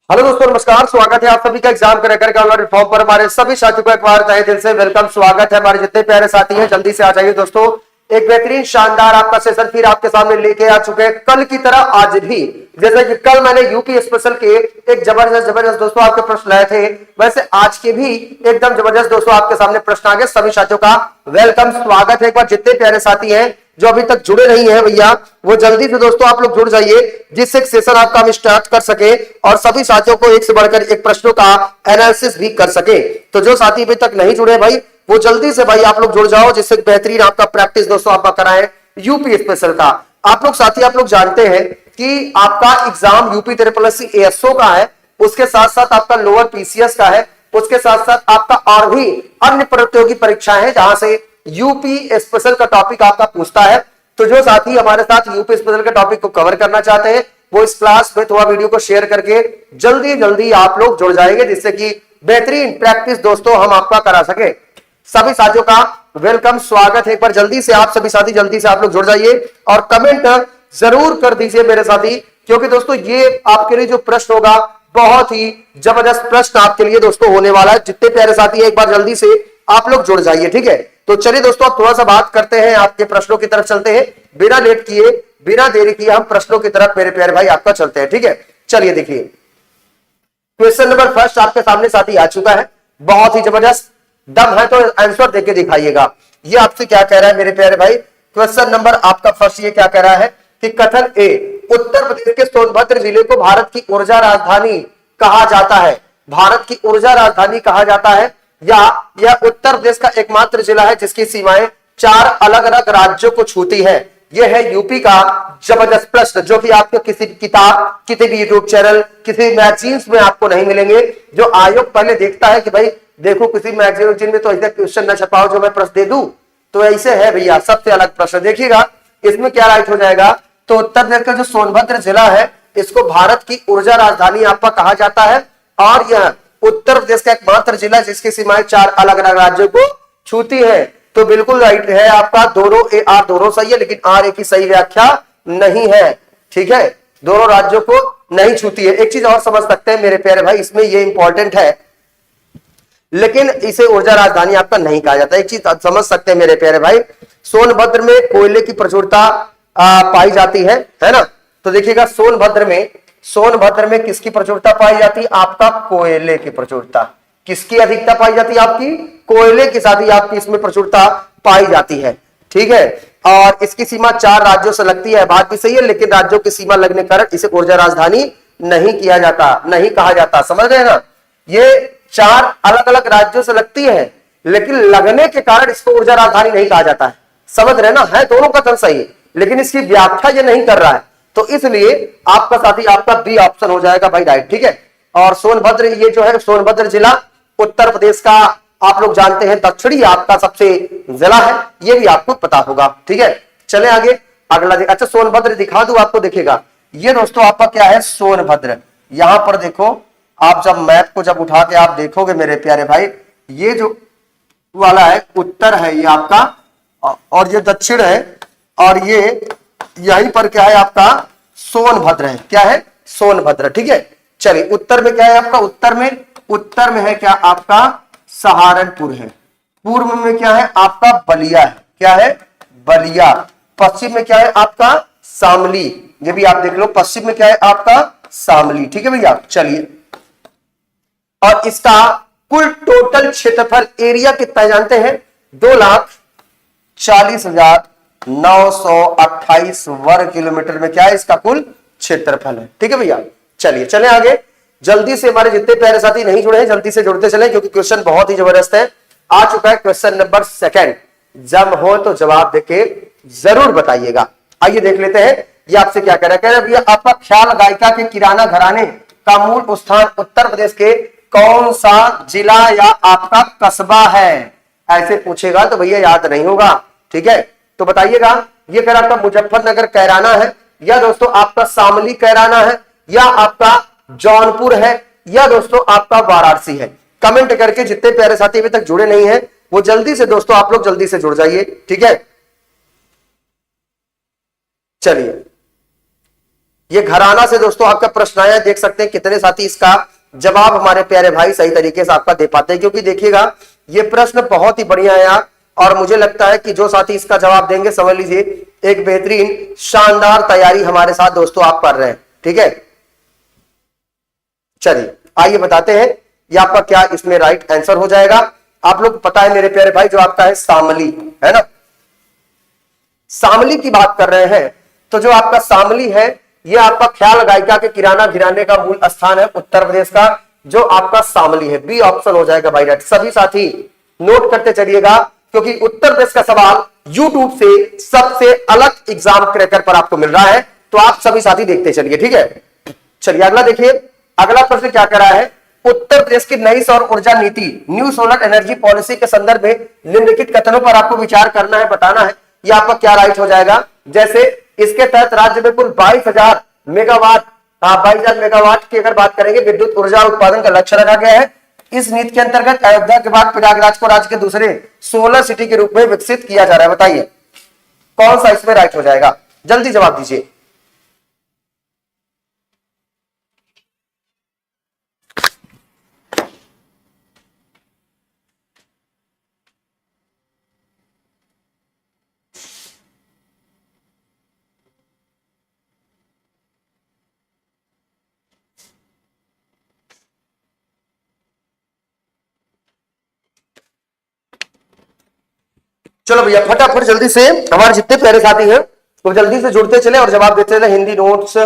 Hello दोस्तों, नमस्कार। स्वागत है आप सभी का एग्जाम करेक्टर का ऑनलाइन फॉर्म पर। हमारे सभी साथियों को एक बार तहे दिल से वेलकम, स्वागत है। हमारे जितने प्यारे साथी हैं जल्दी से आ जाइए दोस्तों। एक बेहतरीन शानदार आपका सेशन फिर आपके सामने लेके आ चुके हैं, कल की तरह आज भी। जैसे कि कल मैंने यूपी स्पेशल के एक जबरदस्त दोस्तों आपके प्रश्न लाए थे, वैसे आज के भी एकदम जबरदस्त दोस्तों आपके सामने प्रश्न आ गए। सभी साथियों का वेलकम, स्वागत है। एक बार जितने प्यारे साथी हैं जो अभी तक जुड़े नहीं है भैया, वो जल्दी से दोस्तों आप लोग जुड़ जाइए, जिससे सेशन आपका हम स्टार्ट कर सके और सभी साथियों को एक से बढ़कर एक प्रश्नों का एनालिसिस भी कर सके। तो जो साथी अभी तक नहीं जुड़े भाई, वो जल्दी से भाई आप लोग जुड़ जाओ, जिससे बेहतरीन आपका प्रैक्टिस दोस्तों आपका कराएं यूपी स्पेशल का। आप लोग साथी आप लोग जानते हैं कि आपका एग्जाम यूपी ट्रिपल एएसओ का है, उसके साथ साथ आपका लोअर पीसीएस का है, उसके साथ साथ आपका और भी अन्य प्रतियोगी परीक्षाएं हैं जहां से यूपी स्पेशल का टॉपिक आपका पूछता है। तो जो साथी हमारे साथ यूपी स्पेशल के टॉपिक को कवर करना चाहते हैं, वो इस क्लास में थोड़ा वीडियो को शेयर करके जल्दी जल्दी आप लोग जुड़ जाएंगे, जिससे कि बेहतरीन प्रैक्टिस दोस्तों हम आपका करा सके। सभी साथियों का वेलकम, स्वागत है। एक बार जल्दी से आप सभी साथी जल्दी से आप लोग जुड़ जाइए और कमेंट जरूर कर दीजिए मेरे साथी, क्योंकि दोस्तों ये आपके लिए जो प्रश्न होगा बहुत ही जबरदस्त प्रश्न आपके लिए दोस्तों होने वाला है। जितने प्यारे साथी है एक बार जल्दी से आप लोग जुड़ जाइए, ठीक है। तो चलिए दोस्तों आप थोड़ा सा बात करते हैं, आपके प्रश्नों की तरफ चलते हैं। बिना लेट किए बिना देरी किए हम प्रश्नों की तरफ मेरे प्यारे भाई आपका चलते हैं, ठीक है। चलिए देखिए, क्वेश्चन नंबर फर्स्ट आपके सामने साथी आ चुका है। बहुत ही जबरदस्त, दम है तो आंसर देके दिखाइएगा। ये आपसे क्या कह रहा है मेरे प्यारे भाई, क्वेश्चन नंबर आपका फर्स्ट ये क्या कह रहा है कि कथन ए, उत्तर प्रदेश के सोनभद्र जिले को भारत की ऊर्जा राजधानी कहा जाता है। भारत की ऊर्जा राजधानी कहा जाता है, या यह उत्तर प्रदेश का एकमात्र जिला है जिसकी सीमाएं 4 अलग अलग राज्यों को छूती है। यह है यूपी का जबरदस्त प्रश्न, जो कि आपको किसी किताब, किसी भी यूट्यूब चैनल, किसी मैगजीन्स में आपको नहीं मिलेंगे। जो आयोग पहले देखता है कि भाई देखो किसी मैगजीन में तो ऐसा क्वेश्चन न छपाओ जो मैं प्रश्न दे दूं, तो ऐसे है भैया सबसे अलग प्रश्न। देखिएगा इसमें क्या राइट हो जाएगा। तो उत्तर प्रदेश का जो सोनभद्र जिला है, इसको भारत की ऊर्जा राजधानी आपका कहा जाता है, और यह उत्तर प्रदेश का एकमात्र जिला जिसकी सीमाएं 4 अलग अलग राज्यों को छूती है। तो बिल्कुल राइट है आपका, दोनों ए आर दोनों सही है, लेकिन आर ए की सही व्याख्या नहीं है, ठीक है। दोनों राज्यों को नहीं छूती है। एक चीज और समझ सकते हैं मेरे प्यारे भाई, इसमें ये इंपॉर्टेंट है, लेकिन इसे ऊर्जा राजधानी आपका नहीं कहा जाता। एक चीज समझ सकते हैं मेरे प्यारे भाई, सोनभद्र में कोयले की प्रचुरता पाई जाती है ना। तो देखिएगा सोनभद्र में किसकी प्रचुरता पाई जाती है, आपका कोयले की प्रचुरता। किसकी अधिकता पाई जाती है, आपकी कोयले के साथ ही आपकी इसमें प्रचुरता पाई जाती है, ठीक है। और इसकी सीमा 4 राज्यों से लगती है, बात भी सही है, लेकिन राज्यों की सीमा लगने के कारण इसे ऊर्जा राजधानी नहीं किया जाता, नहीं कहा जाता, समझ रहे हैं ना। ये 4 अलग अलग राज्यों से लगती है, लेकिन लगने के कारण इसको ऊर्जा राजधानी नहीं कहा जाता है, समझ रहे ना। है दोनों कथन सही है, लेकिन इसकी व्याख्या ये नहीं कर रहा है, तो इसलिए आपका साथी आपका बी ऑप्शन हो जाएगा भाई राइट, ठीक है। और सोनभद्र, ये जो है सोनभद्र जिला उत्तर प्रदेश का आप लोग जानते हैं दक्षिणी आपका सबसे जिला है, ये भी आपको पता होगा, ठीक है। चले आगे अगला अच्छा सोनभद्र दिखा दूं आपको, देखिएगा ये दोस्तों आपका क्या है सोनभद्र। यहां पर देखो, आप जब मैप को जब उठा के आप देखोगे मेरे प्यारे भाई, ये जो वाला है उत्तर है ये आपका, और ये दक्षिण है, और ये यहीं पर क्या है आपका सोनभद्र है। क्या है, सोनभद्र, ठीक है। चलिए उत्तर में क्या है आपका, उत्तर में है क्या आपका सहारनपुर है। पूर्व में क्या है आपका बलिया है, क्या है बलिया। पश्चिम में क्या है आपका शामली, ये भी आप देख लो, पश्चिम में क्या है आपका शामली, ठीक है भैया। चलिए, और इसका कुल टोटल क्षेत्रफल एरिया कितना जानते हैं, 2,40,928 वर्ग किलोमीटर में क्या है इसका कुल क्षेत्रफल है, ठीक है भैया। चलिए चले आगे, जल्दी से हमारे जितने प्यारे साथी नहीं जुड़े हैं जल्दी से जुड़ते चले, क्योंकि क्वेश्चन बहुत ही जबरदस्त है। आ चुका है क्वेश्चन नंबर सेकंड, जब हो तो जवाब देके जरूर बताइएगा। आइए देख लेते हैं ये आपसे क्या कह रहा है। भैया आपका ख्याल गायिका के किराना घराने का मूल स्थान उत्तर प्रदेश के कौन सा जिला या आपका कस्बा है, ऐसे पूछेगा तो भैया याद नहीं होगा, ठीक है। तो बताइएगा, ये कह रहा आपका मुजफ्फरनगर कैराना है, या दोस्तों आपका शामली कैराना है, या आपका जौनपुर है, या दोस्तों आपका वाराणसी है। कमेंट करके जितने प्यारे साथी अभी तक जुड़े नहीं हैं वो जल्दी से दोस्तों आप लोग जल्दी से जुड़ जाइए, ठीक है। चलिए ये घराना से दोस्तों आपका प्रश्न आया, देख सकते हैं कितने साथी इसका जवाब हमारे प्यारे भाई सही तरीके से आपका दे पाते हैं, क्योंकि देखिएगा ये प्रश्न बहुत ही बढ़िया है यार, और मुझे लगता है कि जो साथी इसका जवाब देंगे समझ लीजिए एक बेहतरीन शानदार तैयारी हमारे साथ दोस्तों आप कर रहे हैं। ठीक है, चलिए आइए बताते हैं ये आपका क्या इसमें राइट आंसर हो जाएगा। आप लोग पता है मेरे प्यारे भाई, जो आपका है शामली, है ना, शामली की बात कर रहे हैं, तो जो आपका शामली है ये आपका ख्याल गायिका के किराना घिराने का मूल स्थान है उत्तर प्रदेश का, जो आपका शामली है। बी ऑप्शन हो जाएगा भाई राइट। सभी साथी नोट करते चलिएगा, क्योंकि उत्तर प्रदेश का सवाल यूट्यूब से सबसे अलग एग्जाम क्रैकर पर आपको मिल रहा है, तो आप सभी साथी देखते चलिए। ठीक है, चलिए अगला देखिए, अगला प्रश्न क्या कर रहा है, उत्तर प्रदेश की नई सौर ऊर्जा नीति न्यू सोलर एनर्जी पॉलिसी के संदर्भ में निम्नलिखित कथनों पर आपको विचार करना है, बताना है। ये आपका क्या राइट हो जाएगा, जैसे इसके तहत राज्य में कुल 22,000 मेगावाट 22,000 मेगावाट की अगर बात करेंगे विद्युत ऊर्जा उत्पादन का लक्ष्य रखा गया है। इस नीति के अंतर्गत अयोध्या के बाद प्रयागराज को राज्य के दूसरे सोलर सिटी के रूप में विकसित किया जा रहा है। बताइए कौन सा इसमें राइट हो जाएगा, जल्दी जवाब दीजिए। चलो भैया फटाफट जल्दी से, हमारे जितने प्यारे साथी हैं वो जल्दी से जुड़ते चले और जवाब देते चले, हिंदी नोट्स।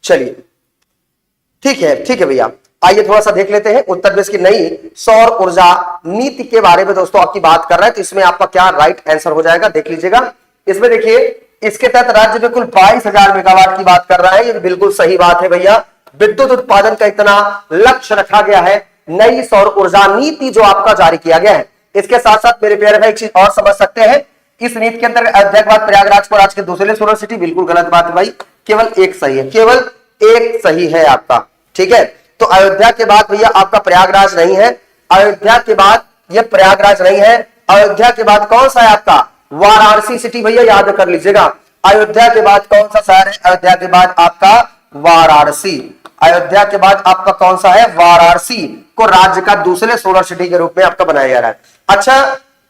चलिए ठीक है भैया, आइए थोड़ा सा देख लेते हैं। उत्तर प्रदेश की नई सौर ऊर्जा नीति के बारे में दोस्तों आपकी बात कर रहा है, तो इसमें आपका क्या राइट आंसर हो जाएगा देख लीजिएगा। इसमें देखिए इसके तहत राज्य में कुल 22,000 मेगावाट की बात कर रहा है, ये बिल्कुल सही बात है भैया। विद्युत उत्पादन का इतना लक्ष्य रखा गया है, नई सौर ऊर्जा नीति जो आपका जारी किया गया है। इसके साथ साथ मेरे प्यारे भाई एक चीज और समझ सकते हैं, इस नीति के अंदर अयोध्या के बाद प्रयागराज को राज्य के दूसरे सोलर सिटी, बिल्कुल गलत बात है भाई, केवल एक सही है, केवल एक सही है आपका। ठीक है, तो अयोध्या के बाद भैया आपका प्रयागराज नहीं है, अयोध्या के बाद ये प्रयागराज नहीं है, अयोध्या के बाद कौन सा है आपका वाराणसी सिटी, भैया याद कर लीजिएगा। अयोध्या के बाद कौन सा शहर है, अयोध्या के बाद आपका वाराणसी, अयोध्या के बाद आपका कौन सा है वाराणसी को राज्य का दूसरे सोलर सिटी के रूप में आपका बनाया जा रहा है। अच्छा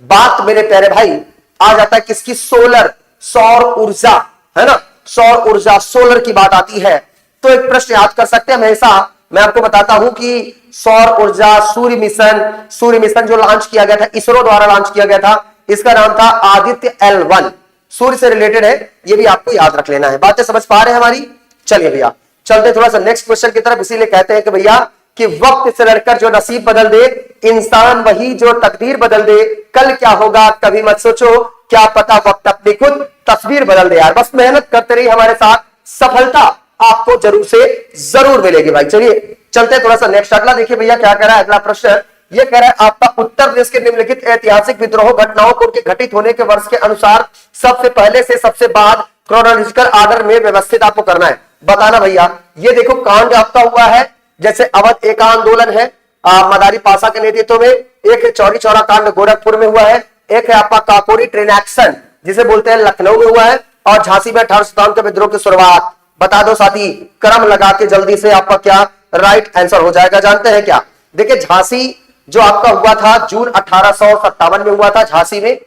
बात मेरे प्यारे भाई आ जाता है किसकी, सोलर, सौर ऊर्जा, है ना, सौर ऊर्जा सोलर की बात आती है, तो एक प्रश्न याद कर सकते हैं हमेशा। मैं आपको बताता हूं कि सौर ऊर्जा सूर्य मिशन जो लॉन्च किया गया था, इसरो द्वारा लॉन्च किया गया था, इसका नाम था आदित्य L1, सूर्य से रिलेटेड है, ये भी आपको याद रख लेना है। बातें समझ पा रहे हैं हमारी। चलिए भैया चलते थोड़ा सा नेक्स्ट क्वेश्चन की तरफ, इसीलिए कहते हैं कि भैया कि वक्त से लड़कर जो नसीब बदल दे, इंसान वही जो तकदीर बदल दे, कल क्या होगा कभी मत सोचो, क्या पता वक्त अपनी खुद तस्वीर बदल दे। यार बस मेहनत करते रहिए हमारे साथ, सफलता आपको जरूर से जरूर मिलेगी भाई। चलिए चलते थोड़ा सा नेक्स्ट, अगला देखिए भैया क्या कह रहा है अगला प्रश्न, ये कह रहा है आपका उत्तर प्रदेश के निम्नलिखित ऐतिहासिक विद्रोह घटनाओं को उनके घटित होने के वर्ष के अनुसार सबसे पहले से सबसे बाद क्रोनोलॉजिकल ऑर्डर में व्यवस्थित आपको करना है, बताना भैया। ये देखो कांड आपका हुआ है, जैसे अवध एक आंदोलन है मदारी पासा के नेतृत्व में, एक है चौरी चौरा कांड गोरखपुर में हुआ है, एक है आपका काकोरी ट्रेन एक्शन जिसे बोलते हैं लखनऊ में हुआ है, और झांसी में 1857 के विद्रोह की शुरुआत। बता दो साथी, क्रम लगा के जल्दी से आपका क्या राइट आंसर हो जाएगा, जानते हैं क्या। देखिए झांसी जो आपका हुआ था जून 1857 में हुआ था झांसी में,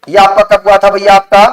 यह आपका कब हुआ था भैया, आपका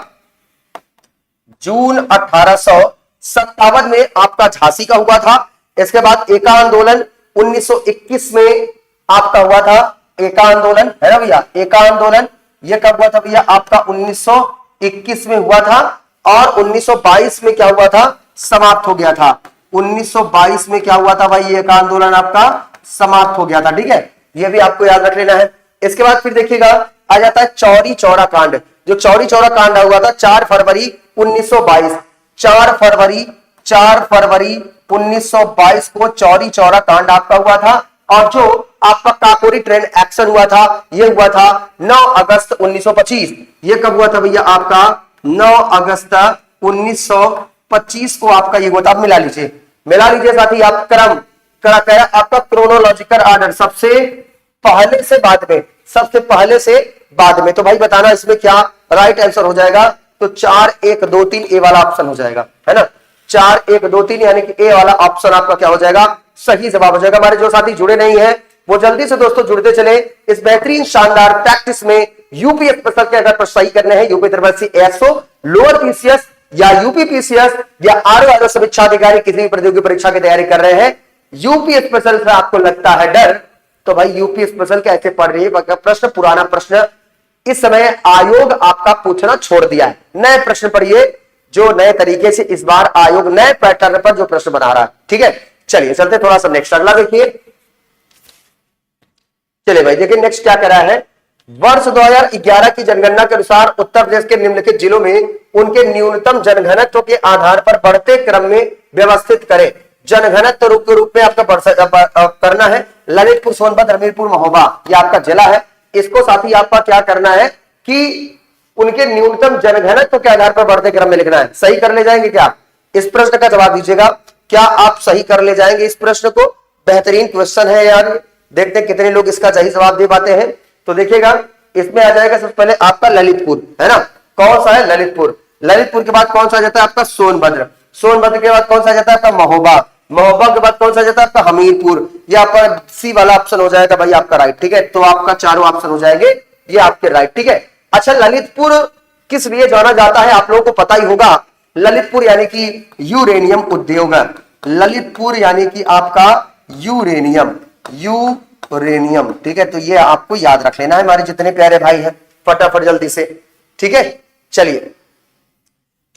जून 1857 में आपका झांसी का हुआ था। इसके बाद एका आंदोलन 1921 में आपका हुआ था, एका आंदोलन है ना भैया, एका आंदोलन ये कब हुआ था भैया, आपका 1921 में हुआ था, और 1922 में क्या हुआ था, समाप्त हो गया था। 1922 में क्या हुआ था भाई, ये एका आंदोलन आपका समाप्त हो गया था। ठीक है, ये भी आपको याद रख लेना है। इसके बाद फिर देखिएगा आ जाता है चौरी चौरा कांड, जो चौरी चौरा कांड हुआ था 4 फरवरी 1922, 4 फरवरी 1922 को चौरी चौरा कांड आपका हुआ था। और जो आपका काकोरी ट्रेन एक्शन हुआ था, यह हुआ था 9 अगस्त 1925। ये कब हुआ था भैया, आपका 9 अगस्त 1925 को आपका ये हुआ था। मिला लीजिए साथी, आप क्रम आपका क्रोनोलॉजिकल ऑर्डर सबसे पहले से बाद में, तो भाई बताना इसमें क्या राइट आंसर हो जाएगा, तो 4 1 2 3 ए वाला ऑप्शन हो जाएगा, है ना। 4 1 2 3 यानी कि ए वाला ऑप्शन आपका क्या हो जाएगा, सही जवाब हो जाएगा। हमारे जो साथी जुड़े नहीं है वो जल्दी से दोस्तों जुड़ते चले इस बेहतरीन शानदार प्रैक्टिस में। यूपी स्पेशल के अगर प्रश्न सही करने हैं, UP triple C SO, lower PCS या यूपी पीसीएस या आर समीक्षा अधिकारी किसी भी प्रतियोगी परीक्षा की तैयारी कर रहे हैं, यूपी स्पेशल से आपको लगता है डर, तो भाई यूपी स्पेशल कैसे पढ़ रही है प्रश्न, पुराना प्रश्न इस समय आयोग आपका पूछना छोड़ दिया है। नए प्रश्न पढ़िए जो नए तरीके से इस बार आयोग नए पैटर्न पर जो प्रश्न बना रहा है। ठीक है, चलिए चलते थोड़ा सा नेक्स्ट अगला देखिए। चलिए भाई देखिए नेक्स्ट क्या करा है। वर्ष 2011 की जनगणना के अनुसार उत्तर प्रदेश के निम्नलिखित जिलों में उनके न्यूनतम जनघनत्व के आधार पर बढ़ते क्रम में व्यवस्थित करें। जनघनत्व के रूप में आपका करना है ललितपुर, सोनभद्र, हमीरपुर, महोबा, ये आपका जिला है। इसको साथ ही आपका क्या करना है कि उनके न्यूनतम जनघनत्व के आधार पर बढ़ते क्रम में लिखना है। सही कर ले जाएंगे क्या? इस प्रश्न का जवाब दीजिएगा, क्या आप सही कर ले जाएंगे इस प्रश्न को? बेहतरीन क्वेश्चन है यार, देखते हैं कितने लोग इसका सही जवाब दे पाते हैं। तो देखिएगा इसमें आ जाएगा सबसे पहले आपका ललितपुर, है ना, कौन सा है? ललितपुर। ललितपुर के बाद कौन सा आ जाता है आपका? सोनभद्र। सोनभद्र के बाद कौन सा आ जाता है आपका? महोबा। महोबा के बाद कौन सा आ जाता है आपका? हमीरपुर। ये आपका सी वाला ऑप्शन हो जाएगा भाई आपका राइट। ठीक है, तो आपका चारों ऑप्शन हो जाएंगे ये आपके राइट। ठीक है, अच्छा ललितपुर किस लिए जाना जाता है आप लोगों को पता ही होगा। ललितपुर यानी कि यूरेनियम उद्योग। ललितपुर यानी कि आपका यूरेनियम, यूरेनियम। ठीक है, तो ये आपको याद रख लेना है हमारे जितने प्यारे भाई हैं, फटाफट जल्दी से। ठीक है, चलिए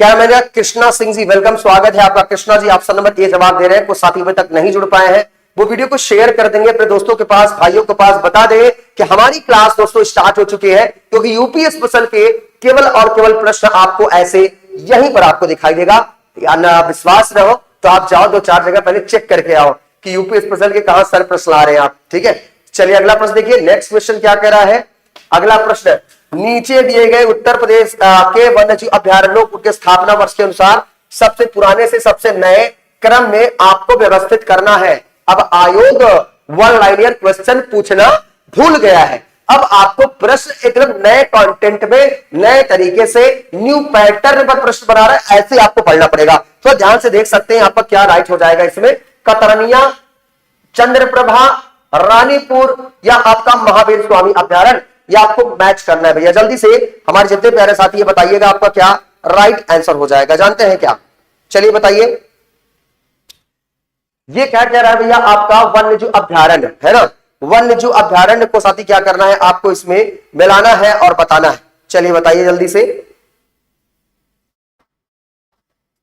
क्या मेरा कृष्णा सिंह जी, वेलकम, स्वागत है आपका। Krishna ji option number A जवाब दे रहे हैं। कुछ साथी अभी तक नहीं जुड़ पाए हैं, वो वीडियो को शेयर कर देंगे अपने दोस्तों के पास, भाइयों के पास, बता दें कि हमारी क्लास दोस्तों स्टार्ट हो चुकी है, क्योंकि यूपी स्पेशल के केवल और केवल प्रश्न आपको ऐसे यहीं पर आपको दिखाई देगा। ना विश्वास रहो तो आप जाओ 2-4 जगह पहले चेक करके आओ कि यूपी स्पेशल के कहां सर प्रश्न ला रहे हैं आप। ठीक है, चलिए अगला प्रश्न देखिए। नेक्स्ट क्वेश्चन क्या कह रहा है? अगला प्रश्न, नीचे दिए गए उत्तर प्रदेश के वन्यजीव अभ्यारण्यों के स्थापना वर्ष के अनुसार सबसे पुराने से सबसे नए क्रम में आपको व्यवस्थित करना है। अब आयोग वन लाइनियर क्वेश्चन पूछना भूल गया है। अब आपको प्रश्न एकदम नए कंटेंट में नए तरीके से न्यू पैटर्न पर प्रश्न बना रहा है, ऐसे आपको पढ़ना पड़ेगा। तो ध्यान से देख सकते हैं आपका क्या राइट हो जाएगा इसमें, कतरनिया, चंद्रप्रभा, रानीपुर या आपका महावीर स्वामी अभ्यारण्य, या आपको मैच करना है भैया। जल्दी से हमारे जितने प्यारे साथी बताइएगा आपका क्या राइट आंसर हो जाएगा, जानते हैं क्या? चलिए बताइए। ये क्या कह रहा है भैया? आपका वन्यजीव अभ्यारण्य है ना, वन्यजीव अभ्यारण्य को साथी क्या करना है आपको इसमें मिलाना है और बताना है। चलिए बताइए जल्दी से।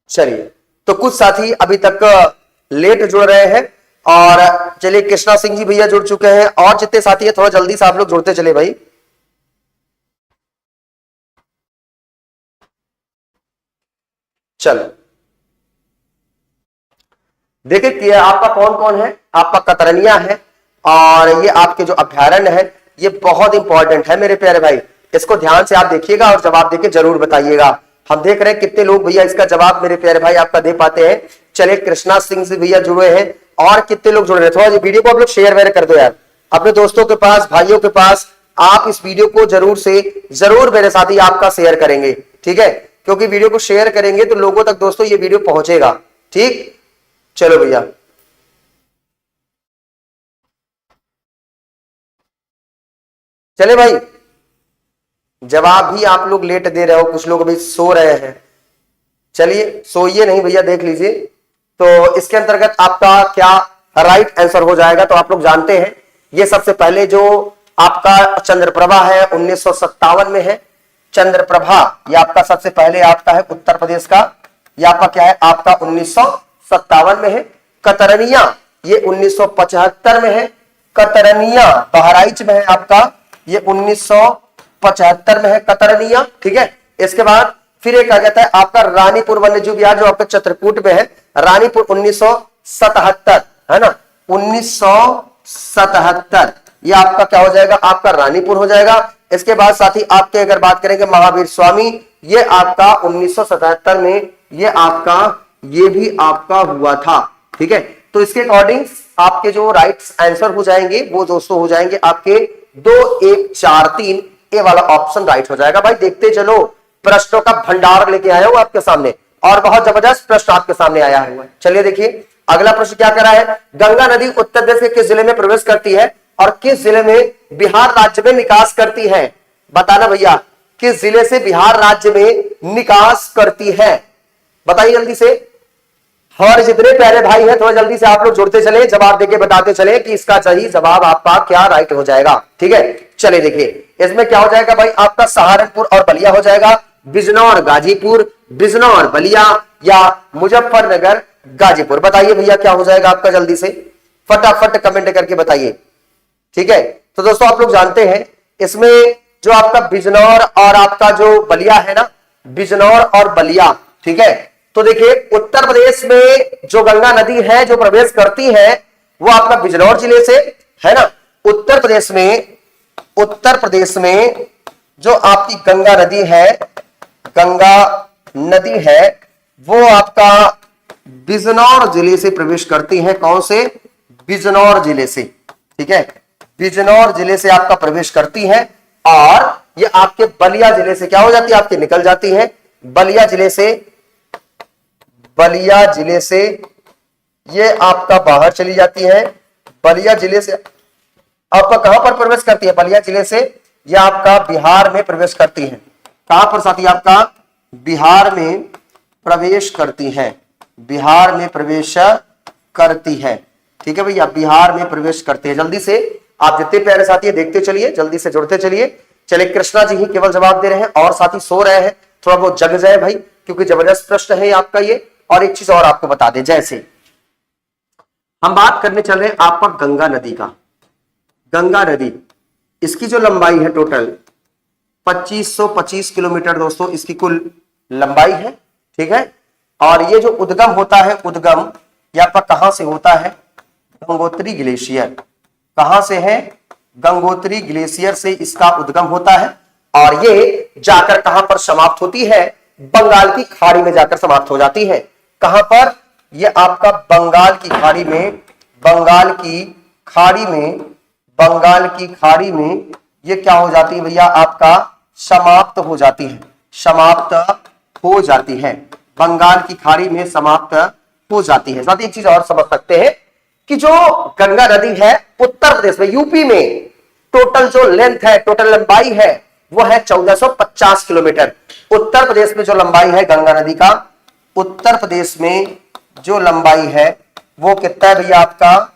चलिए, तो कुछ साथी अभी तक लेट जुड़ रहे हैं, और चलिए कृष्णा सिंह जी भैया जुड़ चुके हैं, और जितने साथी है थोड़ा जल्दी से आप लोग जुड़ते चले भाई। चलो देखिए कि आपका कौन कौन है। आपका कतरनिया है, और ये आपके जो अभ्यारण्य है ये बहुत इंपॉर्टेंट है मेरे प्यारे भाई, इसको ध्यान से आप देखिएगा और जवाब देके जरूर बताइएगा। हम देख रहे हैं कितने लोग भैया इसका जवाब मेरे प्यारे भाई आपका दे पाते हैं। चलिए कृष्णा सिंह से भैया जुड़े हैं, और कितने लोग जुड़ रहे हैं, थोड़ा वीडियो को आप लोग शेयर वेयर कर दो यार अपने दोस्तों के पास, भाइयों के पास। आप इस वीडियो को जरूर से जरूर मेरे साथ ही आपका शेयर करेंगे। ठीक है, क्योंकि वीडियो को शेयर करेंगे तो लोगों तक दोस्तों ये वीडियो पहुंचेगा। ठीक, चलो भैया चले भाई। जवाब भी आप लोग लेट दे रहे हो, कुछ लोग अभी सो रहे हैं। चलिए सोइए नहीं भैया, देख लीजिए। तो इसके अंतर्गत आपका क्या राइट आंसर हो जाएगा, तो आप लोग जानते हैं ये सबसे पहले जो आपका चंद्रप्रभा है 1957 में है। चंद्रप्रभा ये आपका सबसे पहले आपका है उत्तर प्रदेश का, ये आपका क्या है आपका 1957 में है। कतरनिया ये 1975 में है। कतरनिया बहराइच में है आपका, ये 1975 में है कतरनिया। ठीक है, इसके बाद फिर एक आ जाता है आपका रानीपुर वन्यजीव विहार जो आपका चित्रकूट में है। रानीपुर 1977 है ना, 1977 ये आपका क्या हो जाएगा, आपका रानीपुर हो जाएगा। इसके बाद साथ ही आपके अगर बात करेंगे महावीर स्वामी, ये आपका 1977 में ये भी आपका हुआ था। ठीक है, तो इसके अकॉर्डिंग आपके जो राइट आंसर हो जाएंगे वो दोस्तों हो जाएंगे आपके 2 1 4 3, ए वाला ऑप्शन राइट हो जाएगा। भाई देखते चलो, प्रश्नों का भंडार लेके आया हूं आपके सामने, और बहुत जबरदस्त प्रश्न आपके सामने आया हुआ है। चलिए देखिए अगला प्रश्न क्या करा है, गंगा नदी उत्तर प्रदेश के किस जिले में प्रवेश करती है और किस जिले में बिहार राज्य में निकास करती है? बताना भैया, किस जिले से बिहार राज्य में निकास करती है, बताइए जल्दी से। हमारे जितने प्यारे भाई हैं थोड़ा जल्दी से आप लोग जुड़ते चले, जवाब देके बताते चले कि इसका सही जवाब आपका क्या राइट हो जाएगा। ठीक है, चले देखिए इसमें क्या हो जाएगा भाई, आपका सहारनपुर और बलिया हो जाएगा, बिजनौर गाजीपुर, बिजनौर बलिया या मुजफ्फरनगर गाजीपुर। बताइए भैया क्या हो जाएगा आपका, जल्दी से फटाफट कमेंट करके बताइए। ठीक है, तो दोस्तों आप लोग जानते हैं इसमें जो आपका बिजनौर और आपका जो बलिया है ना, बिजनौर और बलिया, ठीक है, तो देखिए उत्तर प्रदेश में जो गंगा नदी है जो प्रवेश करती है वो आपका बिजनौर जिले से है ना। उत्तर प्रदेश में जो आपकी गंगा नदी है वो आपका बिजनौर जिले से प्रवेश करती है। कौन से? बिजनौर जिले से। ठीक है, बिजनौर जिले से आपका प्रवेश करती है और ये आपके बलिया जिले से क्या हो जाती है, आपके निकल जाती है। बलिया जिले से ये आपका बाहर चली जाती है। बलिया जिले से आपका कहां पर प्रवेश करती है? बलिया जिले से ये आपका बिहार में प्रवेश करती है। कहां पर साथी? आपका बिहार में प्रवेश करती है। बिहार में प्रवेश करती है। ठीक है भैया, बिहार में प्रवेश करती है। जल्दी से आप जितने प्यारे साथी देखते चलिए, जल्दी से जुड़ते चलिए। चलिए कृष्णा जी ही केवल जवाब दे रहे हैं और साथी सो रहे हैं, थोड़ा बहुत जग जाए भाई, क्योंकि जबरदस्त प्रश्न है आपका ये। और एक चीज और आपको बता दें, जैसे हम बात करने चल रहे हैं आपका गंगा नदी का। गंगा नदी इसकी जो लंबाई है टोटल 2525 किलोमीटर दोस्तों इसकी कुल लंबाई है। ठीक है, और ये जो उद्गम होता है, उद्गम ये आपका कहां से होता है? गंगोत्री ग्लेशियर। कहां से है? गंगोत्री ग्लेशियर से इसका उद्गम होता है और ये जाकर कहां पर समाप्त होती है? बंगाल की खाड़ी में जाकर समाप्त हो जाती है। कहां पर? ये आपका बंगाल की खाड़ी में, बंगाल की खाड़ी में ये क्या हो जाती है भैया, आपका समाप्त हो जाती है। समाप्त हो जाती है, बंगाल की खाड़ी में समाप्त हो जाती है। साथ ही एक चीज और समझ सकते हैं कि जो गंगा नदी है उत्तर प्रदेश में, यूपी में टोटल जो लेंथ है, टोटल लंबाई है वो है 1450 किलोमीटर। उत्तर प्रदेश में जो लंबाई है गंगा नदी का, उत्तर प्रदेश में जो लंबाई है वो कितना है भैया आपका?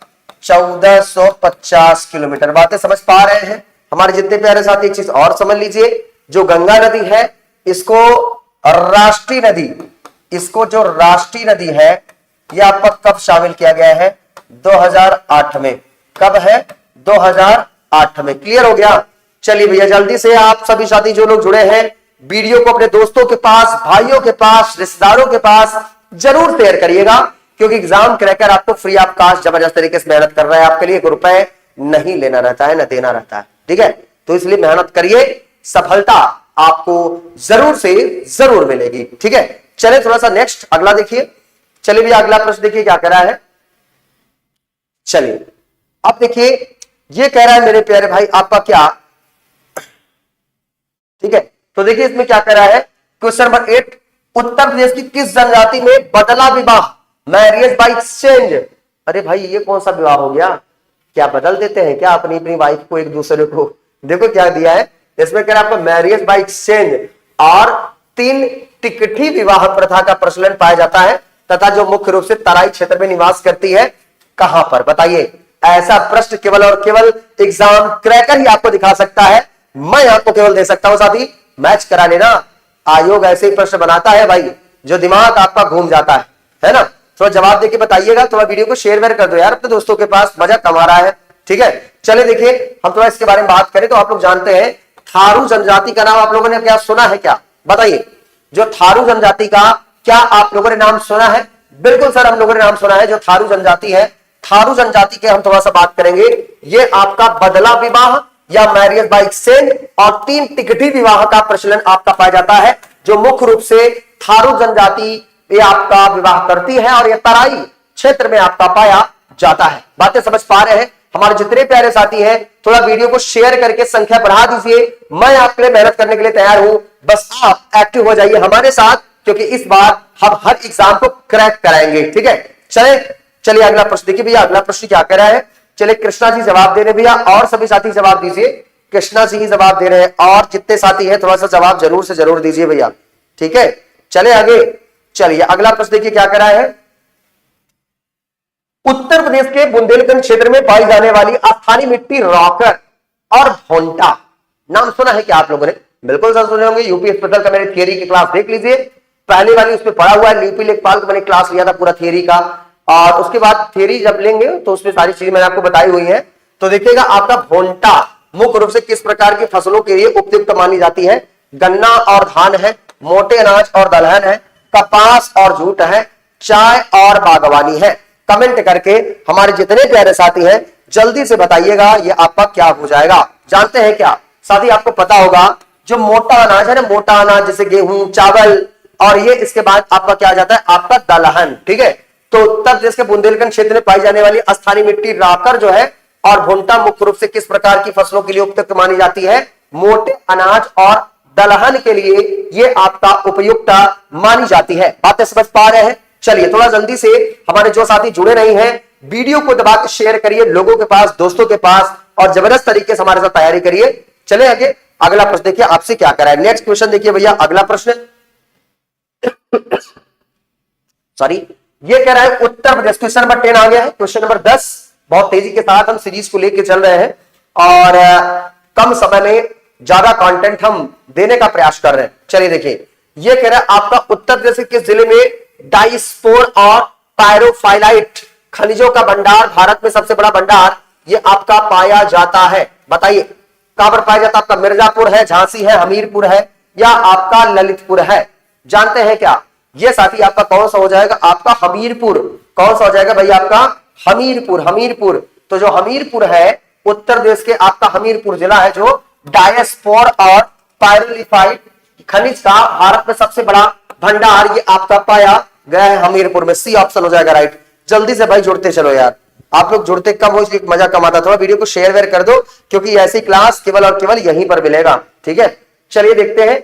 1450 किलोमीटर। बातें समझ पा रहे हैं हमारे जितने प्यारे साथी? एक चीज और समझ लीजिए, जो गंगा नदी है इसको राष्ट्रीय नदी है ये आपका कब शामिल किया गया है? 2008 में। कब है? 2008 में। क्लियर हो गया? चलिए भैया जल्दी से आप सभी साथी जो लोग जुड़े हैं वीडियो को अपने दोस्तों के पास, भाइयों के पास, रिश्तेदारों के पास जरूर शेयर करिएगा, क्योंकि एग्जाम क्रैकर आपको फ्री ऑफ कॉस्ट जबरदस्त तरीके से मेहनत कर रहा है। आपके लिए 1 रुपए नहीं लेना रहता है, न देना रहता है। ठीक है, तो इसलिए मेहनत करिए, सफलता आपको जरूर से जरूर मिलेगी। ठीक है, चले थोड़ा सा नेक्स्ट अगला देखिए। चलिए भैया अगला प्रश्न देखिए क्या कह रहा है। चलिए अब देखिए ये कह रहा है मेरे प्यारे भाई आपका क्या, ठीक है, तो देखिए इसमें क्या कह रहा है, क्वेश्चन नंबर 8, उत्तर प्रदेश की किस जनजाति में बदला विवाह, मैरिज बाय एक्सचेंज? अरे भाई ये कौन सा विवाह हो गया? क्या बदल देते हैं क्या अपनी वाइफ को एक दूसरे को? देखो क्या दिया है इसमें, कह रहा है आपको मैरिज बाय एक्सचेंज और 3 टिकठी विवाह प्रथा का प्रचलन पाया जाता है तथा जो मुख्य रूप से तराई क्षेत्र में निवास करती है। कहां पर? बताइए। ऐसा प्रश्न केवल और केवल एग्जाम क्रैकर ही आपको दिखा सकता है, मैं आपको केवल दे सकता हूं। साथी मैच करा लेना, आयोग ऐसे ही प्रश्न बनाता है भाई जो दिमाग आपका घूम जाता है ना। थोड़ा जवाब देके बताइएगा, थोड़ा वीडियो को शेयर वेयर कर दो यार अपने दोस्तों के पास, मजा कमा रहा है। ठीक है, चले देखिए हम थोड़ा इसके बारे में बात करें तो आप लोग जानते हैं थारू जनजाति का नाम आप लोगों ने क्या सुना है क्या? बताइए, जो थारू जनजाति का क्या आप लोगों ने नाम सुना है? बिल्कुल सर, हम लोगों ने नाम सुना है। जो थारू जनजाति है, थारू जनजाति के हम थोड़ा सा बात करेंगे। ये आपका बदला विवाह या मैरिज बाय एक्सचेंज और 3 टिकठी विवाह का प्रचलन आपका पाया जाता है, जो मुख्य रूप से थारू जनजाति ये आपका विवाह करती है और ये तराई क्षेत्र में आपका पाया जाता है। बातें समझ पा रहे हैं हमारे जितने प्यारे साथी हैं? थोड़ा वीडियो को शेयर करके संख्या बढ़ा दीजिए, मैं आपके लिए मेहनत करने के लिए तैयार हूं। बस आप एक्टिव हो जाइए हमारे साथ, क्योंकि इस बार हम हर एग्जाम को क्रैक कराएंगे। ठीक है, चलिए अगला प्रश्न देखिए भैया। अगला प्रश्न क्या कह रहा है, चलिए कृष्णा जी जवाब दे रहे भैया, और सभी साथी जवाब दीजिए। कृष्णा जी ही जवाब दे रहे हैं, और जितने साथी हैं थोड़ा सा जवाब जरूर से जरूर दीजिए भैया। ठीक है, चले आगे। चलिए अगला प्रश्न देखिए क्या कह रहा है, उत्तर प्रदेश के बुंदेलखंड क्षेत्र में पाई जाने वाली स्थानीय मिट्टी रॉकर और भोंटा, नाम सुना है क्या आप लोगों ने? बिल्कुल सर सुने होंगे। यूपी स्पेशल का मेरी थियरी की क्लास देख लीजिए, पहले वाली उसमें पढ़ा हुआ है। यूपी लेखपाल का मैंने क्लास लिया था पूरा थियरी का, और उसके बाद थियरी जब लेंगे तो उसमें सारी चीजें मैंने आपको बताई हुई है। तो देखिएगा आपका भोंटा मुख्य रूप से किस प्रकार की फसलों के लिए उपयुक्त मानी जाती है? गन्ना और धान है, मोटे अनाज और दलहन है, कपास और जूट है, चाय और बागवानी है। कमेंट करके हमारे जितने प्यारे साथी हैं जल्दी से बताइएगा ये आपका क्या हो जाएगा। जानते हैं क्या साथी, आपको पता होगा जो मोटा अनाज है ना, मोटा अनाज जैसे गेहूं, चावल, और ये इसके बाद आपका क्या आ जाता है, आपका दलहन। ठीक है, तो उत्तर प्रदेश के बुंदेलखंड क्षेत्र में पाई जाने वाली स्थानीय मिट्टी राकर जो है और भुट्टा मुख्य रूप से किस प्रकार की फसलों के लिए उपयुक्त मानी जाती है? मोटे अनाज और दलहन के लिए ये आपका उपयुक्त मानी जाती है। बातें समझ पा रहे हैं? चलिए थोड़ा जल्दी से हमारे जो साथी जुड़े नहीं हैं वीडियो को दबा के शेयर करिए लोगों के पास, दोस्तों के पास, और जबरदस्त तरीके से हमारे साथ तैयारी करिए। चले आगे, अगला प्रश्न देखिए आपसे क्या करा है। नेक्स्ट क्वेश्चन देखिए भैया, अगला प्रश्न सॉरी ये कह रहा है उत्तर प्रदेश, क्वेश्चन नंबर 10 आ गया है। क्वेश्चन नंबर 10 बहुत तेजी के साथ हम सीरीज को लेकर चल रहे हैं और कम समय में ज्यादा कंटेंट हम देने का प्रयास कर रहे हैं। चलिए देखिए, ये कह रहा है आपका उत्तर प्रदेश के किस जिले में डाइस्पोर और पायरोफाइलाइट खनिजों का भंडार, भारत में सबसे बड़ा भंडार, ये आपका पाया जाता है? बताइए कहां पर पाया जाता है? आपका मिर्जापुर है, झांसी है, हमीरपुर है, या आपका ललितपुर है? जानते हैं क्या? ये साथी आपका कौन सा हो जाएगा? आपका हमीरपुर। कौन सा हो जाएगा भैया? आपका हमीरपुर। हमीरपुर, तो जो हमीरपुर है उत्तर प्रदेश के, आपका हमीरपुर जिला है जो डायस्पोर और पायरोलिफाइट खनिज का भारत में सबसे बड़ा भंडार ये आपका पाया गया है हमीरपुर में। सी ऑप्शन हो जाएगा राइट। जल्दी से भाई जुड़ते चलो यार, आप लोग जुड़ते कम हो इसलिए मजा कम आता। थोड़ा वीडियो को शेयर वेयर कर दो क्योंकि ऐसी क्लास केवल और केवल यहीं पर मिलेगा। ठीक है, चलिए देखते हैं।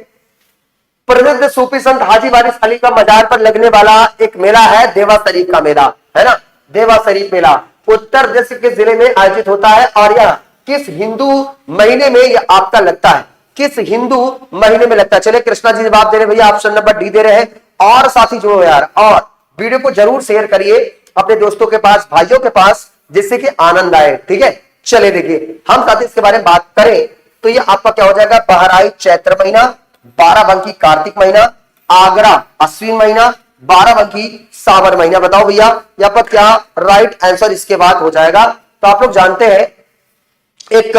प्रसिद्ध सूफी संत हाजी वारिस अली का मजार पर लगने वाला एक मेला है देवा शरीफ का मेला, है ना? देवा शरीफ मेला उत्तर प्रदेश के जिले में आयोजित होता है और यह किस हिंदू महीने में यह आपका लगता है? किस हिंदू महीने में लगता है? चले कृष्णा जी जवाब दे रहे भैया, ऑप्शन नंबर डी दे रहे हैं। और साथी जो यार, और वीडियो को जरूर शेयर करिए अपने दोस्तों के पास, भाइयों के पास, जिससे कि आनंद आए। ठीक है, चले देखिए हम साथी इसके बारे में बात करें तो ये आपका क्या हो जाएगा? बहराइच चैत्र महीना, बाराबंकी कार्तिक महीना, आगरा अश्विन महीना, बाराबंकी सावन महीना। बताओ भैया यहाँ पर क्या राइट आंसर इसके बाद हो जाएगा? तो आप लोग जानते हैं एक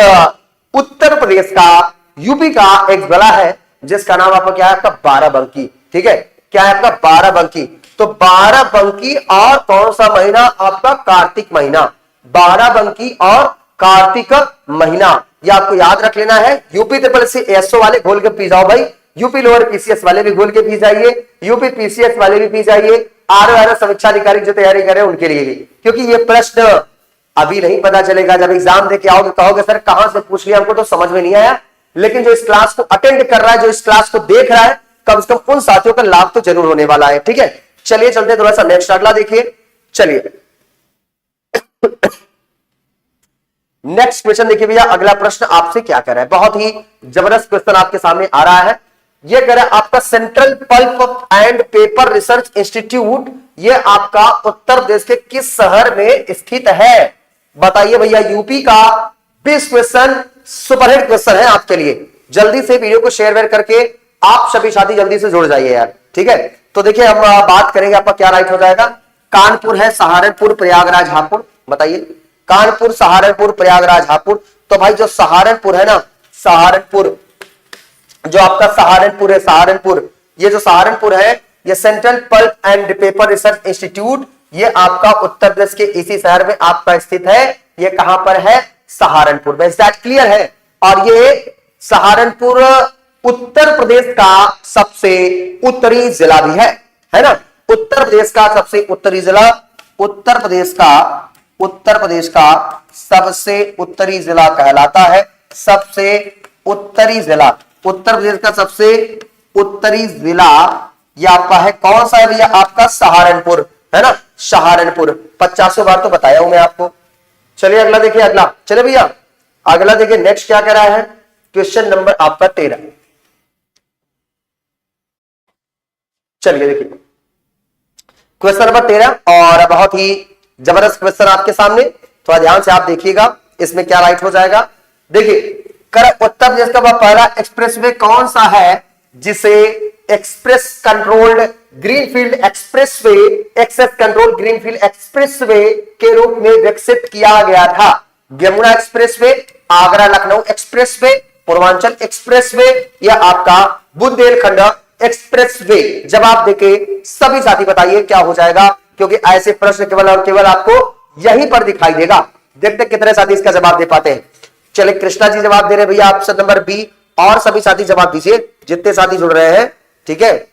उत्तर प्रदेश का, यूपी का एक जिला है जिसका नाम आपका क्या है? आपका बाराबंकी। ठीक है, क्या है आपका? बाराबंकी। तो बाराबंकी और कौन सा महीना? आपका कार्तिक महीना। बाराबंकी और कार्तिक महीना, ये आपको याद रख लेना है। यूपी ट्रिपल सी एसओ वाले घोल के पी जाओ भाई, यूपी लोअर पीसीएस वाले भी घोल के पी जाइए, यूपी पीसीएस वाले भी पी जाइए, आर समीक्षा अधिकारी जो तैयारी करें उनके लिए भी, क्योंकि ये प्रश्न अभी नहीं पता चलेगा। जब एग्जाम देके आओगे कहोगे सर कहां से पूछ लिया, हमको तो समझ में नहीं आया। लेकिन जो इस क्लास को अटेंड कर रहा है, जो इस क्लास को देख रहा है, कम से कम उन साथियों का लाभ तो जरूर होने वाला है। ठीक है, चलिए चलते थोड़ा सा नेक्स्ट अगला देखिए। चलिए नेक्स्ट क्वेश्चन देखिए भैया, अगला प्रश्न आपसे क्या कर रहा है? बहुत ही जबरदस्त क्वेश्चन आपके सामने आ रहा है। ये कह रहा है आपका central pulp and paper research institute, ये आपका उत्तर प्रदेश के किस शहर में स्थित है? बताइए भैया। यूपी का 20 क्वेश्चन सुपरहिट क्वेश्चन है आपके लिए। जल्दी से वीडियो को शेयर वेयर करके आप सभी साथी जल्दी से जुड़ जाइए यार। ठीक है, तो देखिए हम बात करेंगे आपका क्या राइट हो जाएगा? कानपुर है, सहारनपुर, प्रयागराज, हापुड़। बताइए कानपुर, सहारनपुर, प्रयागराज, हापुड़। तो भाई जो सहारनपुर है ना, सहारनपुर, जो आपका सहारनपुर है, सहारनपुर, ये जो सहारनपुर है ये central pulp and paper research institute, ये आपका उत्तर प्रदेश के इसी शहर में आपका स्थित है। ये कहां पर है? सहारनपुर में। दैट क्लियर है? और ये सहारनपुर उत्तर प्रदेश का सबसे उत्तरी जिला भी है ना? उत्तर प्रदेश का सबसे उत्तरी जिला, उत्तर प्रदेश का सबसे उत्तरी जिला कहलाता है। सबसे उत्तरी जिला, उत्तर प्रदेश का सबसे उत्तरी जिला ये आपका है कौन सा है भैया, आपका सहारनपुर, है ना, सहारनपुर। 50 बार तो बताया हूं मैं आपको। चलिए अगला देखिए, अगला चलिए भैया अगला देखिए, नेक्स्ट क्या कह रहा है, क्वेश्चन नंबर आपका 13। चलिए देखिए क्वेश्चन नंबर 13, और बहुत ही जबरदस्त क्वेश्चन आपके सामने, थोड़ा ध्यान से आप देखिएगा इसमें क्या राइट हो जाएगा। देखिए कर उत्तर प्रदेश का वह पहला एक्सप्रेसवे कौन सा है जिसे express controlled greenfield expressway, access control greenfield expressway के रूप में विकसित किया गया था। Yamuna expressway, Agra Lucknow expressway, Purvanchal expressway, या आपका बुंदेलखंड एक्सप्रेसवे। जवाब देके सभी साथी बताइए क्या हो जाएगा, क्योंकि ऐसे प्रश्न केवल और केवल आपको यहीं पर दिखाई देगा। देखते कितने साथी इसका जवाब दे पाते हैं। चले कृष्णा जी जवाब दे रहे भैया ऑप्शन नंबर बी, और सभी साथी जवाब दीजिए जितने साथी जुड़ रहे हैं, ठीक है।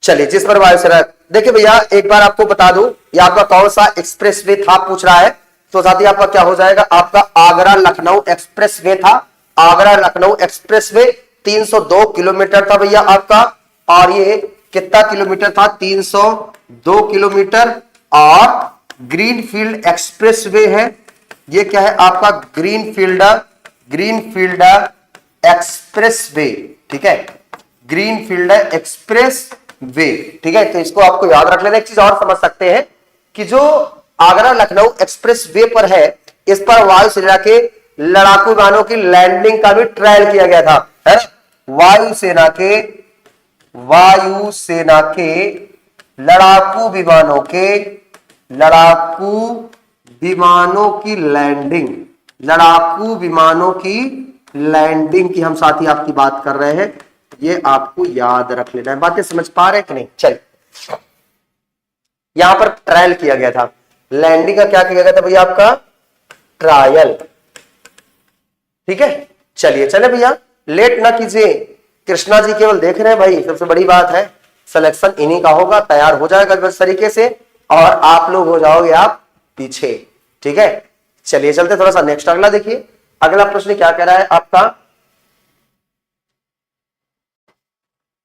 चलिए जिस पर वायुसेना, देखिए भैया एक बार आपको बता दूं ये आपका कौन सा एक्सप्रेसवे था पूछ रहा है, तो साथी आपका क्या हो जाएगा, आपका आगरा लखनऊ एक्सप्रेसवे था। आगरा लखनऊ एक्सप्रेसवे 302 किलोमीटर था भैया आपका, और ये कितना किलोमीटर था, 302 किलोमीटर। और ग्रीनफील्ड एक्सप्रेसवे है, ये क्या है आपका, ग्रीनफील्ड एक्सप्रेसवे, ठीक है, ग्रीनफील्ड एक्सप्रेस वे, ठीक है। तो इसको आपको याद रख लेना। एक चीज और समझ सकते हैं कि जो आगरा लखनऊ एक्सप्रेस वे पर है, इस पर वायुसेना के लड़ाकू विमानों की लैंडिंग का भी ट्रायल किया गया था, है ना। वायुसेना के लड़ाकू विमानों की लैंडिंग की हम साथी आपकी बात कर रहे हैं, ये आपको याद रख लेना है। बातें समझ पा रहे हैं कि नहीं। चलिए यहां पर ट्रायल किया गया था, लैंडिंग का क्या किया गया था भैया, आपका ट्रायल, ठीक है। चलिए चले भैया लेट ना कीजिए, कृष्णा जी केवल देख रहे हैं भाई, सबसे बड़ी बात है सिलेक्शन इन्हीं का होगा, तैयार हो जाएगा इस तरीके से, और आप लोग हो जाओगे आप पीछे, ठीक है। चलिए चलते थोड़ा सा नेक्स्ट अगला देखिए, अगला प्रश्न क्या कह रहा है आपका।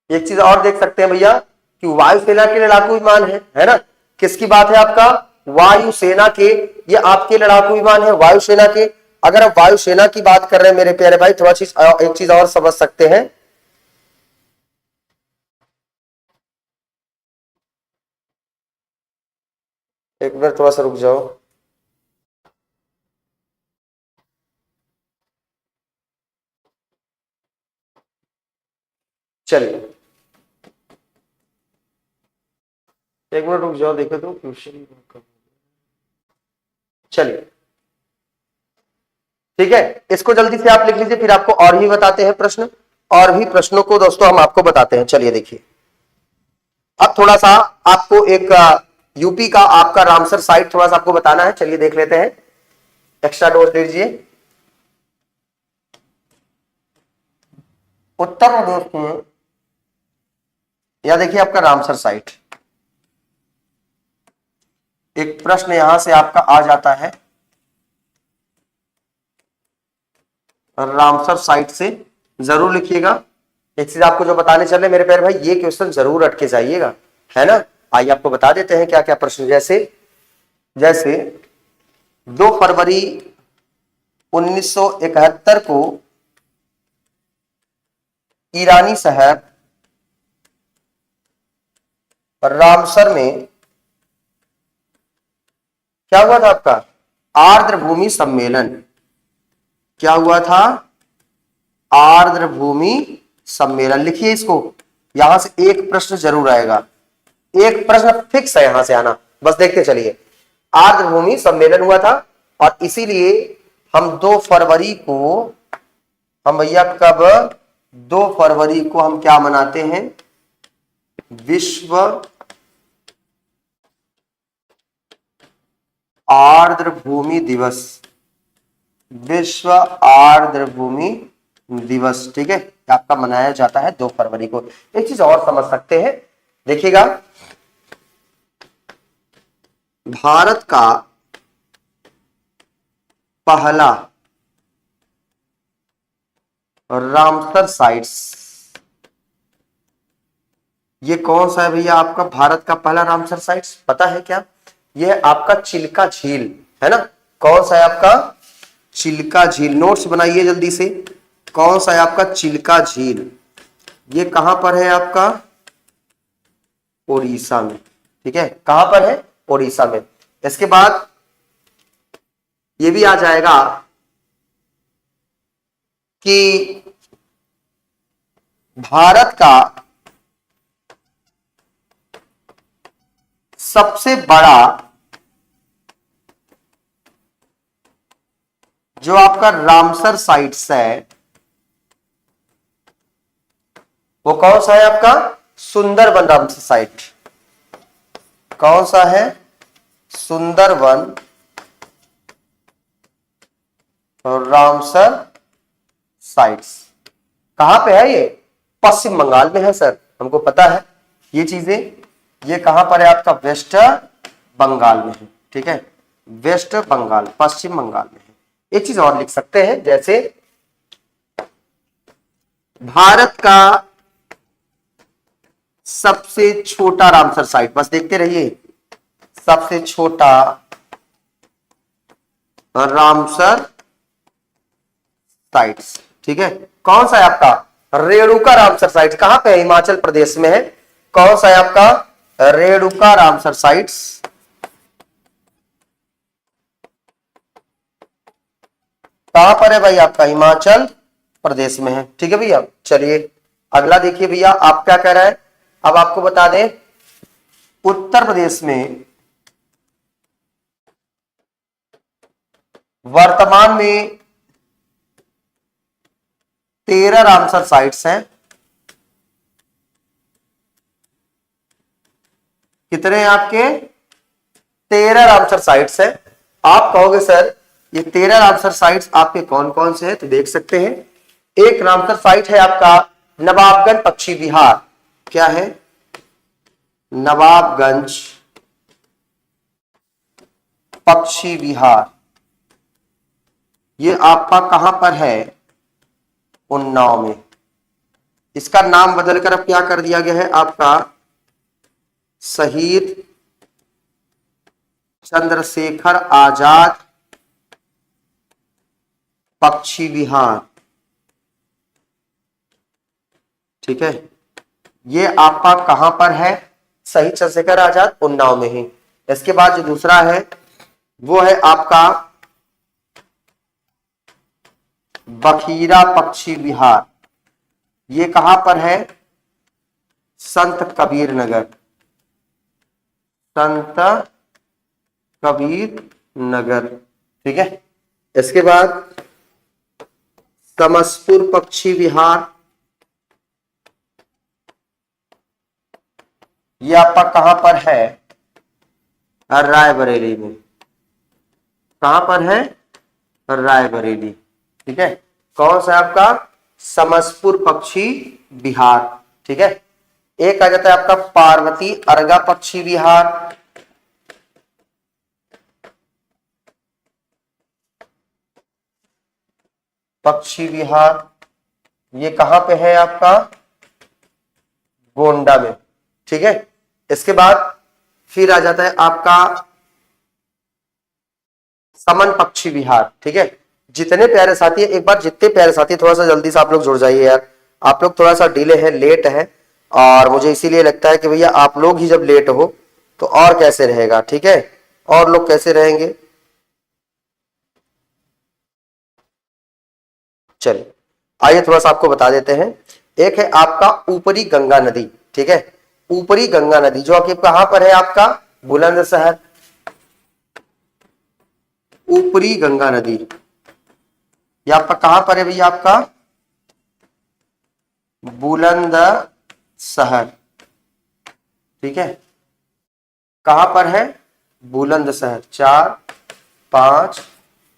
एक चीज और देख सकते हैं भैया कि वायुसेना के लड़ाकू विमान है ना, किसकी बात है आपका, वायुसेना के, ये आपके लड़ाकू विमान है वायुसेना के। अगर आप वायुसेना की बात कर रहे हैं मेरे प्यारे भाई, थोड़ा चीज एक चीज और समझ सकते हैं। एक मिनट थोड़ा सा रुक जाओ। चलिए एक मिनट रुक जाओ, देखे तो क्वेश्चन, चलिए ठीक है, इसको जल्दी से आप लिख लीजिए, फिर आपको और भी बताते हैं प्रश्न, और भी प्रश्नों को दोस्तों हम आपको बताते हैं। चलिए देखिए अब थोड़ा सा आपको एक यूपी का आपका रामसर साइट थोड़ा सा आपको बताना है, चलिए देख लेते हैं, एक्स्ट्रा डोज लीजिए। उत्तर प्रदेश में या देखिए आपका रामसर साइट, एक प्रश्न यहां से आपका आ जाता है रामसर साइट से, जरूर लिखिएगा। एक चीज आपको जो बताने चले मेरे प्यारे भाई, ये क्वेश्चन जरूर अटके जाइएगा, है ना। आइए आपको बता देते हैं क्या क्या प्रश्न, जैसे जैसे 2 फरवरी 1971 को ईरानी शहर रामसर में क्या हुआ था आपका, आर्द्र भूमि सम्मेलन। क्या हुआ था, आर्द्र भूमि सम्मेलन, लिखिए इसको, यहां से एक प्रश्न जरूर आएगा, एक प्रश्न फिक्स है यहां से आना, बस देखते चलिए। आर्द्र भूमि सम्मेलन हुआ था, और इसीलिए हम 2 फरवरी को, हम भैया कब, 2 फरवरी को हम क्या मनाते हैं, विश्व आर्द्र भूमि दिवस, विश्व आर्द्र भूमि दिवस, ठीक है, आपका मनाया जाता है 2 फरवरी को। एक चीज और समझ सकते हैं, देखिएगा भारत का पहला रामसर साइट्स ये कौन सा है भैया आपका भारत का पहला रामसर साइट्स, पता है क्या? ये है आपका चिल्का झील, है ना। कौन सा है आपका? चिल्का झील। नोट्स बनाइए जल्दी से। कौन सा है आपका? चिल्का झील। ये कहां पर है आपका? उड़ीसा में। ठीक है, कहां पर है? उड़ीसा में। इसके बाद ये भी आ जाएगा कि भारत का सबसे बड़ा जो आपका रामसर साइट्स है वो कौन सा है आपका? Sundarban Ramsar site. कौन सा है? सुंदरवन और रामसर साइट्स। कहां पे है ये? पश्चिम बंगाल में है सर, हमको पता है ये चीजें। ये कहां पर है आपका? वेस्ट बंगाल में है। ठीक है, वेस्ट बंगाल, पश्चिम बंगाल में है। एक चीज और लिख सकते हैं, जैसे भारत का सबसे छोटा रामसर साइट, बस देखते रहिए, सबसे छोटा रामसर साइट्स। ठीक है, कौन सा है आपका? Renuka Ramsar sites. कहां पे है? हिमाचल प्रदेश में है। कौन सा है आपका? Renuka Ramsar sites. कहां पर है भाई आपका? हिमाचल प्रदेश में है। ठीक है भैया, चलिए अगला देखिए भैया, आप क्या कह रहे हैं। अब आपको बता दें, उत्तर प्रदेश में वर्तमान में 13 रामसर साइट्स हैं। कितने हैं आपके? 13 रामसर साइट्स हैं। आप कहोगे सर ये 13 रामसर साइट्स आपके कौन कौन से हैं, तो देख सकते हैं। एक रामसर साइट है आपका नवाबगंज पक्षी विहार। क्या है? नवाबगंज पक्षी विहार। ये आपका कहां पर है? उन्नाव में। इसका नाम बदलकर अब क्या कर दिया गया है आपका? शहीद चंद्रशेखर आजाद पक्षी विहार। ठीक है, ये आपका कहां पर है? शहीद चंद्रशेखर आजाद, उन्नाव में ही। इसके बाद जो दूसरा है वो है आपका बखीरा पक्षी विहार। ये कहां पर है? संत कबीर नगर, संत कबीर नगर। ठीक है, इसके बाद समसपुर पक्षी विहार। ये आपका कहां पर है? रायबरेली में। कहां पर है? रायबरेली। ठीक है, कौन सा है आपका? समसपुर पक्षी विहार। ठीक है, एक आ जाता है आपका पार्वती अर्गा पक्षी विहार। पक्षी विहार ये कहां पे है आपका? गोंडा में। ठीक है, इसके बाद फिर आ जाता है आपका समन पक्षी विहार। ठीक है, जितने प्यारे साथी है, एक बार जितने प्यारे साथी थोड़ा सा जल्दी से आप लोग जुड़ जाइए यार। आप लोग थोड़ा सा डिले है, लेट है, और मुझे इसीलिए लगता है कि भैया आप लोग ही जब लेट हो तो और कैसे रहेगा। ठीक है, और लोग कैसे रहेंगे? चलिए आइए थोड़ा सा आपको बता देते हैं। एक है आपका ऊपरी गंगा नदी। ठीक है, ऊपरी गंगा नदी जो कि कहां पर है आपका? बुलंदशहर। ऊपरी गंगा नदी ये आपका कहां पर है भैया? आपका बुलंदशहर। ठीक है, कहां पर है? बुलंदशहर। 4 5,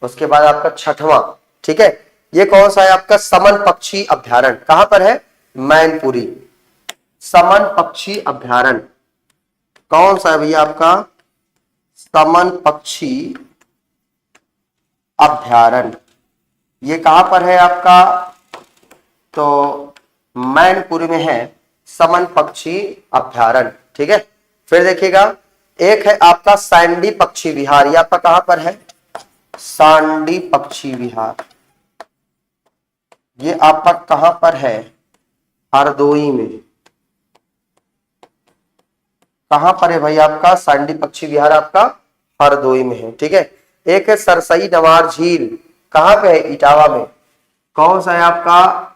उसके बाद आपका छठवां। ठीक है, ये कौन सा है आपका? समन पक्षी अभ्यारण्य। कहां पर है? मैनपुरी। समन पक्षी अभ्यारण्य कौन सा है भैया आपका? समन पक्षी अभ्यारण्य। ये कहां पर है आपका? तो मैनपुरी में है समन पक्षी अभ्यारण्य। ठीक है, फिर देखिएगा एक है आपका सांडी पक्षी विहार। ये आपका कहां पर है? सांडी पक्षी विहार। ये आपका कहां पर है? हरदोई में। कहां पर है भाई आपका सांडी पक्षी विहार? आपका हरदोई में है। ठीक है, एक है सरसई नवार झील। कहां पे है? इटावा में। कौन सा है आपका?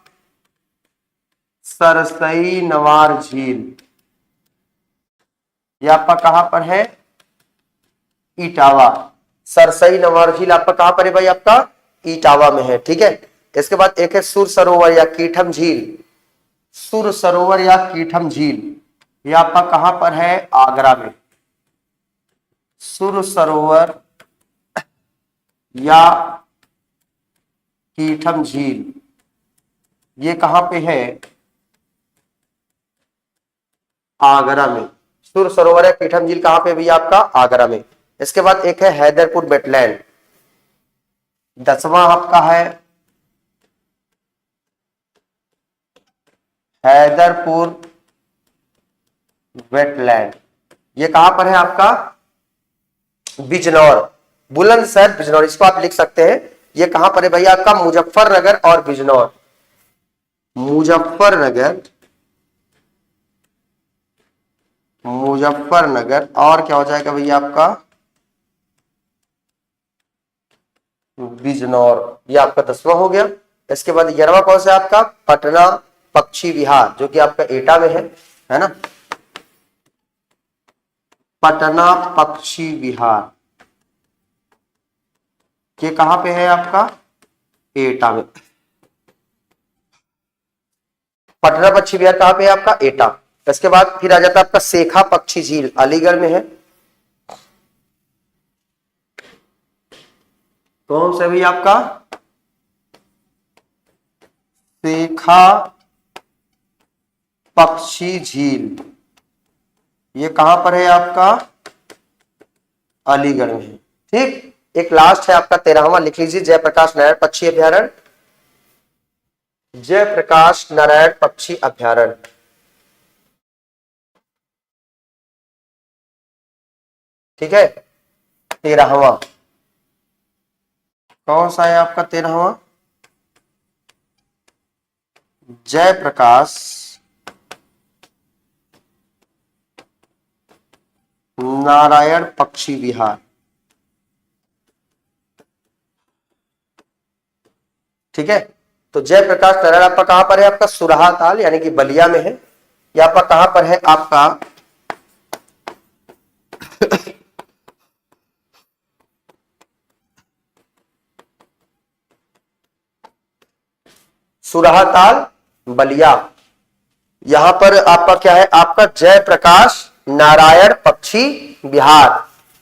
सरसई नवार झील। ये आपका कहां पर है? इटावा। सरसई नवार झील आपका कहां पर है भाई? आपका इटावा में है। ठीक है, इसके बाद एक है सुर सरोवर या कीठम झील। सुर सरोवर या कीठम झील ये आपका कहां पर है? आगरा में। सुर सरोवर या कीठम झील ये कहां पे है? आगरा में। सुर सरोवर या कीठम झील कहां पे भी? आपका आगरा में। इसके बाद एक है हैदरपुर वेटलैंड। 10वां आपका है हैदरपुर वेटलैंड। ये कहां पर है आपका? बिजनौर। बुलंदशहर बिजनौर, इसको आप लिख सकते हैं। ये कहां पर है भैया? आपका मुजफ्फरनगर और बिजनौर। मुजफ्फरनगर, मुजफ्फरनगर और क्या हो जाएगा भैया आपका? बिजनौर। ये आपका 10वां हो गया। इसके बाद 11वां कौन सा है आपका? पटना पक्षी विहार, जो कि आपका एटा में है ना? पटना पक्षी विहार ये कहां पे है आपका? एटा में। पटना पक्षी विहार कहां पे है आपका? एटा। इसके बाद फिर आ जाता है आपका सेखा पक्षी झील, अलीगढ़ में है। कौन सा भी आपका? सेखा पक्षी झील ये कहां पर है आपका? अलीगढ़ में है। ठीक, एक लास्ट है आपका 13वां, लिख लीजिए, जयप्रकाश नारायण पक्षी अभ्यारण्य। जयप्रकाश नारायण पक्षी अभ्यारण्य। ठीक है, 13वां कौन सा है आपका? 13वां जयप्रकाश नारायण पक्षी विहार। ठीक है, तो जयप्रकाश नारायण आपका कहां पर है? आपका सुरहा ताल यानी कि बलिया में है। या आपका कहां पर है? आपका सुरहा ताल बलिया। यहां पर आपका क्या है? आपका जयप्रकाश नारायण पक्षी विहार।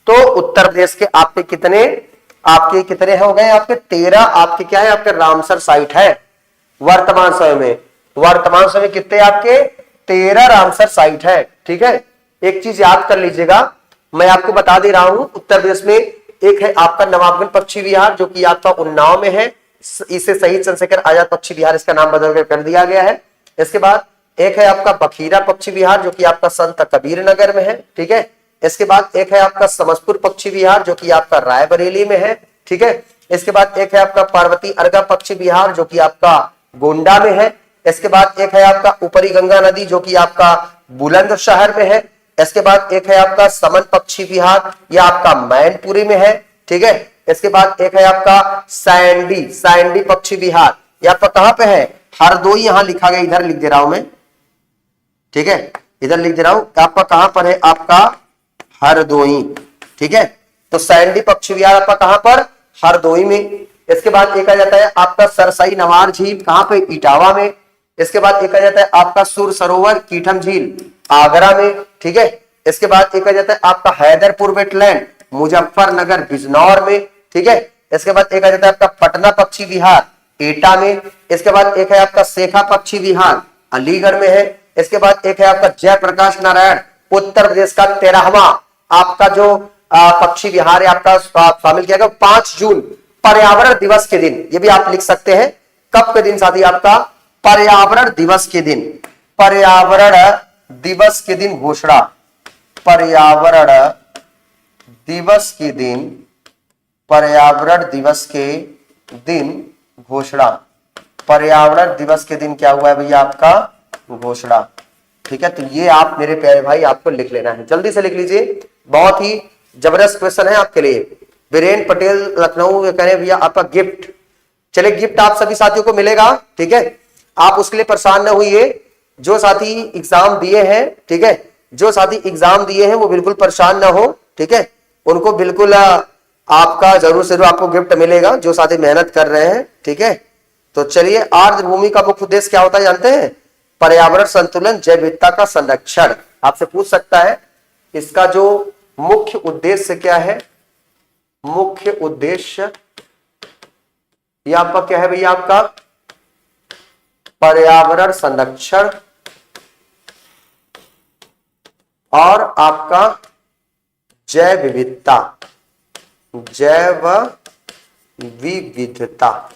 तो उत्तर प्रदेश के आपके कितने हो गए? आपके 13 आपके क्या है? आपके रामसर साइट है वर्तमान समय में। वर्तमान समय कितने आपके? 13 रामसर साइट है। ठीक है, एक चीज याद कर लीजिएगा, मैं आपको बता दे रहा हूं, उत्तर प्रदेश में एक है आपका नवाबगंज पक्षी विहार, जो कि आपका उन्नाव में है। इसे शहीद चंद्रशेखर आजाद पक्षी विहार इसका नाम बदल कर दिया गया है। इसके बाद एक है आपका बखीरा पक्षी विहार, जो कि आपका संत कबीर नगर में है। ठीक है, इसके बाद एक है आपका समसपुर पक्षी विहार, जो कि आपका रायबरेली में है। ठीक है, इसके बाद एक है आपका पार्वती अर्गा पक्षी विहार, जो कि आपका गोंडा में है। इसके बाद एक है आपका ऊपरी गंगा नदी, जो कि आपका बुलंदशहर में है। इसके बाद एक है आपका समन पक्षी विहार, यह आपका मैनपुरी में है। ठीक है, इसके बाद एक है आपका सैंडी पक्षी विहार, यह आपका कहां पे है? हरदोई। यहां लिखा गया, इधर लिख दे रहा हूं मैं। ठीक है, इधर लिख दे रहा हूं, आपका कहां पर है? आपका हरदोई। ठीक है, तो सैंडी पक्षी विहार आपका कहां पर? हरदोई में। इसके बाद एक आ जाता है आपका सरसई नवार झील, कहां पे? इटावा में। इसके बाद एक आ जाता है आपका सुर सरोवर कीठम झील, आगरा में। ठीक है, इसके बाद एक आ जाता है आपका हैदरपुर वेटलैंड, मुजफ्फरनगर बिजनौर में। ठीक है, इसके बाद एक आ जाता है आपका पटना पक्षी विहार, एटा में। इसके बाद एक है आपका सेखा पक्षी विहार, अलीगढ़ में है। इसके बाद एक है आपका जयप्रकाश नारायण, उत्तर प्रदेश का 13वां आपका जो पक्षी विहार है आपका शामिल किया गया 5 जून पर्यावरण दिवस के दिन। ये भी आप लिख सकते हैं, कब के दिन साथी? आपका पर्यावरण दिवस के दिन। पर्यावरण दिवस के दिन घोषणा, पर्यावरण दिवस के दिन, पर्यावरण दिवस के दिन घोषणा, पर्यावरण दिवस के दिन क्या हुआ है भैया आपका घोषणा। ठीक है, तो ये आप मेरे प्यारे भाई आपको लिख लेना है, जल्दी से लिख लीजिए, बहुत ही जबरदस्त क्वेश्चन है आपके लिए। वीरेन पटेल लखनऊ कह रहे हैं भैया आपका गिफ्ट, चले गिफ्ट आप सभी साथियों को मिलेगा। ठीक है, आप उसके लिए परेशान न होइए, जो साथी एग्जाम दिए हैं, ठीक है, जो साथी एग्जाम दिए हैं वो बिल्कुल परेशान ना हो। ठीक है, उनको बिल्कुल आपका जरूर से जरूर आपको गिफ्ट मिलेगा, जो साथी मेहनत कर रहे हैं। ठीक है, तो चलिए, आर्द्रभूमि का मुख्य उद्देश्य क्या होता है जानते हैं? पर्यावरण संतुलन, जैव विविधता का संरक्षण। आपसे पूछ सकता है इसका जो मुख्य उद्देश्य क्या है, मुख्य उद्देश्य ये आपका क्या है भैया? आपका पर्यावरण संरक्षण और आपका जैव विविधता, जैव विविधता।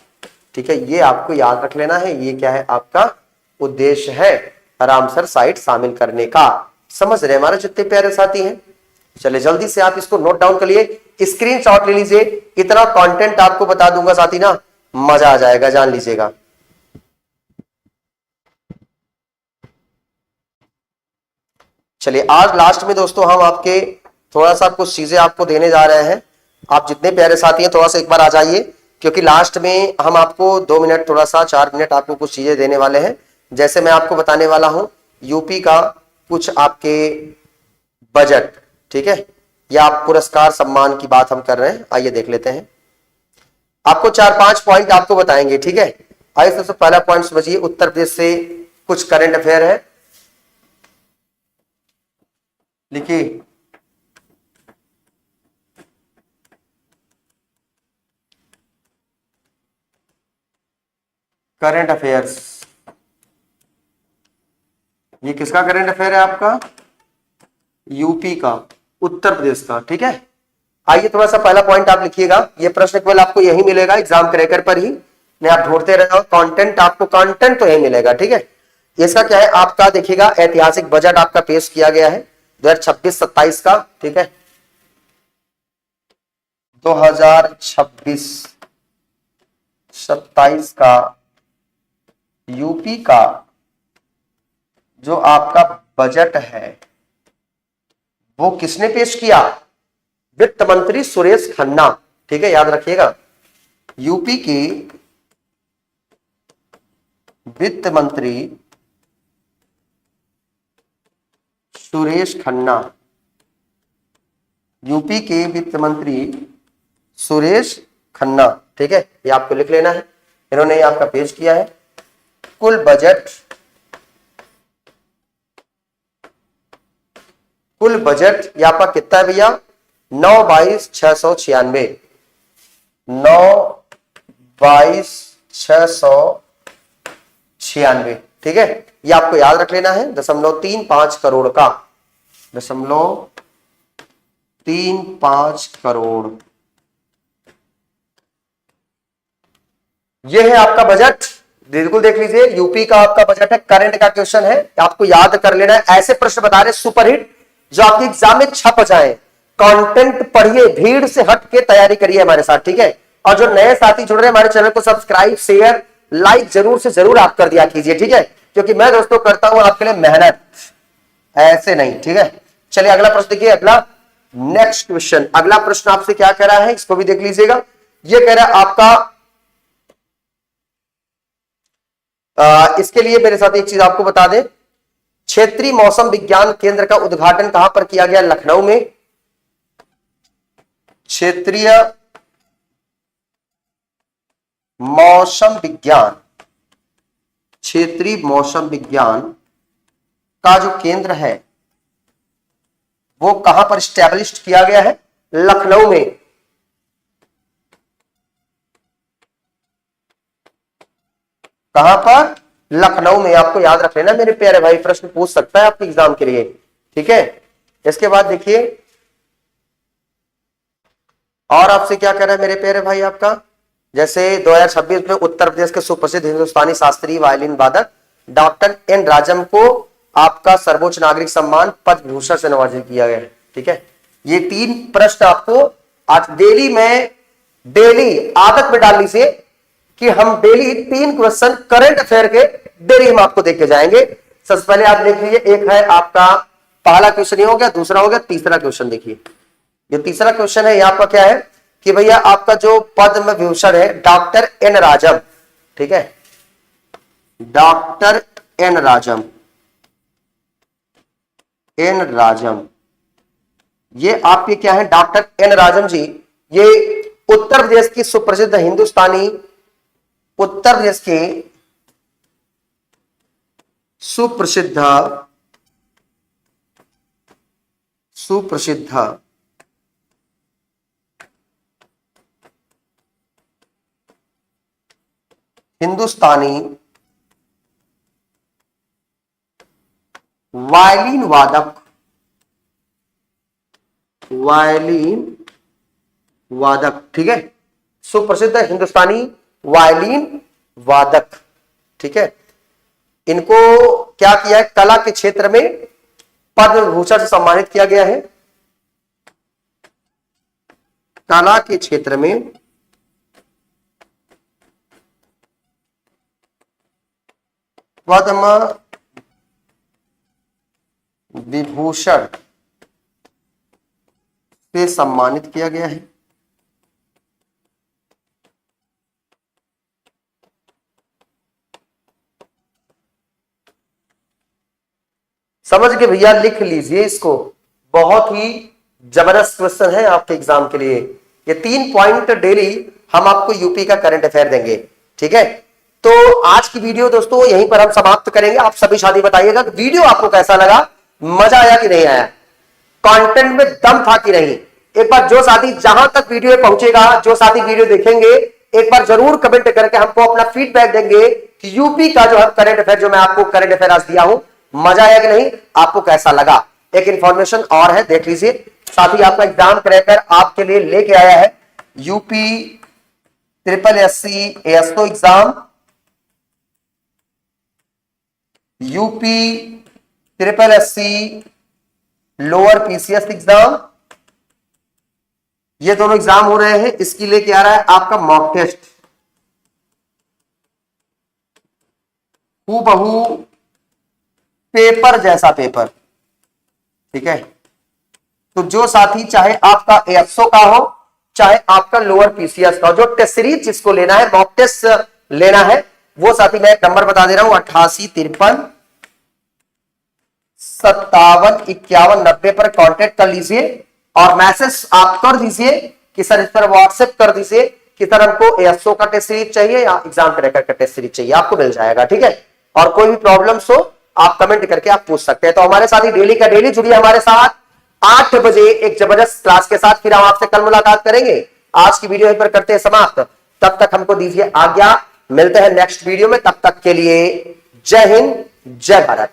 ठीक है, ये आपको याद रख लेना है, ये क्या है आपका उद्देश्य है रामसर साइट शामिल करने का। समझ रहे हमारे जितने प्यारे साथी हैं? चलिए जल्दी से आप इसको नोट डाउन कर लिए, स्क्रीनशॉट ले लीजिए, इतना कंटेंट आपको बता दूंगा साथी ना, मजा आ जाएगा, जान लीजिएगा। चलिए आज लास्ट में दोस्तों हम आपके थोड़ा सा कुछ चीजें आपको देने जा रहे हैं। आप जितने प्यारे साथी हैं थोड़ा सा एक बार आ जाइए, क्योंकि लास्ट में हम आपको 2 मिनट थोड़ा सा 4 मिनट आपको कुछ चीजें देने वाले हैं। जैसे मैं आपको बताने वाला हूं यूपी का कुछ आपके बजट, ठीक है, या आप पुरस्कार सम्मान की बात हम कर रहे हैं, आइए देख लेते हैं। आपको 4-5 पॉइंट आपको बताएंगे। ठीक है, आइए सबसे पहला पॉइंट समझिए, उत्तर प्रदेश से कुछ करंट अफेयर है, लिखिए। करंट अफेयर्स, ये किसका करंट अफेयर है? आपका यूपी का, उत्तर प्रदेश का। ठीक है, आइए थोड़ा सा पहला पॉइंट आप लिखिएगा, ये प्रश्न केवल आपको यही मिलेगा एग्जाम क्रैकर पर ही, मैं आप ढूंढते रहो कंटेंट, आपको कंटेंट तो यही मिलेगा। ठीक है, इसका क्या है आपका देखिएगा, ऐतिहासिक बजट आपका पेश किया गया है 2026-27 का। ठीक है, 2026-27 का यूपी का जो आपका बजट है वो किसने पेश किया? वित्त मंत्री सुरेश खन्ना। ठीक है, याद रखिएगा, यूपी की वित्त मंत्री सुरेश खन्ना, यूपी के वित्त मंत्री सुरेश खन्ना। ठीक है, ये आपको लिख लेना है, इन्होंने ये आपका पेश किया है। कुल बजट, कुल बजट ये आपका कितना है भैया? 9/22/696, 9/22/696। ठीक है, ये आपको याद रख लेना है, 0.35 करोड़ का, 0.35 करोड़। ये है आपका बजट, बिल्कुल देख लीजिए, यूपी का आपका बजट है, करंट का क्वेश्चन है, आपको याद कर लेना है। ऐसे प्रश्न बता रहे सुपरहिट जो आपके एग्जाम में छप जाए। कंटेंट पढ़िए, भीड़ से हट के तैयारी करिए हमारे साथ। ठीक है, और जो नए साथी जुड़ रहे हैं हमारे चैनल को सब्सक्राइब, शेयर, लाइक जरूर से जरूर आप कर दिया कीजिए। ठीक है, क्योंकि मैं दोस्तों करता हूं आपके लिए मेहनत, ऐसे नहीं। ठीक है, चलिए अगला प्रश्न देखिए, अगला नेक्स्ट क्वेश्चन, अगला प्रश्न आपसे क्या कह रहा है इसको भी देख लीजिएगा। ये कह रहा है आपका इसके लिए मेरे साथ एक चीज आपको बता दें, क्षेत्रीय मौसम विज्ञान केंद्र का उद्घाटन कहां पर किया गया? लखनऊ में। क्षेत्रीय मौसम विज्ञान, क्षेत्रीय मौसम विज्ञान का जो केंद्र है वो कहां पर स्टैब्लिश किया गया है? लखनऊ में। कहां पर? लखनऊ में। आपको याद रख लेना मेरे प्यारे भाई, प्रश्न पूछ सकता है आपके एग्जाम के लिए। ठीक है, इसके बाद देखिए और आपसे क्या कह रहा है मेरे प्यारे भाई आपका, जैसे 2026 में उत्तर प्रदेश के सुप्रसिद्ध हिंदुस्तानी शास्त्रीय वायलिन वादक डॉक्टर एन राजम को आपका सर्वोच्च नागरिक सम्मान पद्म भूषण से नवाजित किया गया है। ठीक है, ये 3 प्रश्न आपको आज डेली आदत में डालनी से कि हम डेली 3 क्वेश्चन करंट अफेयर के डेली हम आपको देख के जाएंगे। सबसे पहले आप देख लीजिए, एक है आपका पहला क्वेश्चन, ये हो गया, दूसरा हो गया, तीसरा क्वेश्चन देखिए। ये तीसरा क्वेश्चन है, यहां पर क्या है कि भैया आपका जो पद्म विभूषण है डॉक्टर एन राजम, ठीक है, डॉक्टर एन राजम, ये आपके क्या है, डॉक्टर एन राजम जी, ये उत्तर प्रदेश की सुप्रसिद्ध हिंदुस्तानी, उत्तर प्रदेश के सुप्रसिद्ध हिंदुस्तानी वायलिन वादक, ठीक है, सुप्रसिद्ध हिंदुस्तानी वायलिन वादक, ठीक है। इनको क्या किया है, कला के क्षेत्र में पद्म विभूषण से सम्मानित किया गया है। कला के क्षेत्र में पद्म विभूषण से सम्मानित किया गया है। समझ के भैया लिख लीजिए इसको, बहुत ही जबरदस्त क्वेश्चन है आपके एग्जाम के लिए। ये 3 पॉइंट डेली हम आपको यूपी का करंट अफेयर देंगे, ठीक है। तो आज की वीडियो दोस्तों यहीं पर हम समाप्त करेंगे। आप सभी साथी बताइएगा कि वीडियो आपको कैसा लगा, मजा आया कि नहीं आया, कंटेंट में दम था कि नहीं। एक बार जो साथी जहां तक वीडियो पहुंचेगा, जो साथी वीडियो देखेंगे, एक बार जरूर कमेंट करके हमको अपना फीडबैक देंगे कि यूपी का जो है करंट अफेयर, जो मैं आपको करंट अफेयर आज दिया हूं, मजा आया कि नहीं, आपको कैसा लगा। एक इंफॉर्मेशन और है, देख लीजिए साथी, आपका एग्जाम क्रैकर आपके लिए लेके आया है UP SSSC ASO exam, UP SSSC lower PCS exam, ये दोनों एग्जाम हो रहे हैं। इसकी लेके आ रहा है आपका मॉक टेस्ट, हूबहू पेपर जैसा पेपर, ठीक है। तो जो साथी चाहे आपका एएसओ का हो, चाहे आपका लोअर पीसीएस का हो, जो टेस्ट सीरीज जिसको लेना है, मॉक टेस्ट लेना है, वो साथी मैं एक नंबर बता दे रहा हूं, 8853575190 पर कांटेक्ट कर लीजिए और मैसेज आप कर दीजिए कि सर इस पर व्हाट्सएप कर दीजिए कि सर हमको एएसओ का टेस्ट सीरीज चाहिए या एग्जाम क्रैकर का टेस्ट सीरीज चाहिए, आपको मिल जाएगा, ठीक है। और कोई भी प्रॉब्लम्स हो आप कमेंट करके आप पूछ सकते हैं। तो हमारे साथ ही डेली का डेली जुड़िए हमारे साथ 8 बजे एक जबरदस्त क्लास के साथ। फिर हम आपसे कल मुलाकात करेंगे। आज की वीडियो यहीं पर करते हैं समाप्त। तब तक हमको दीजिए आज्ञा, मिलते हैं नेक्स्ट वीडियो में। तब तक के लिए जय हिंद, जय भारत।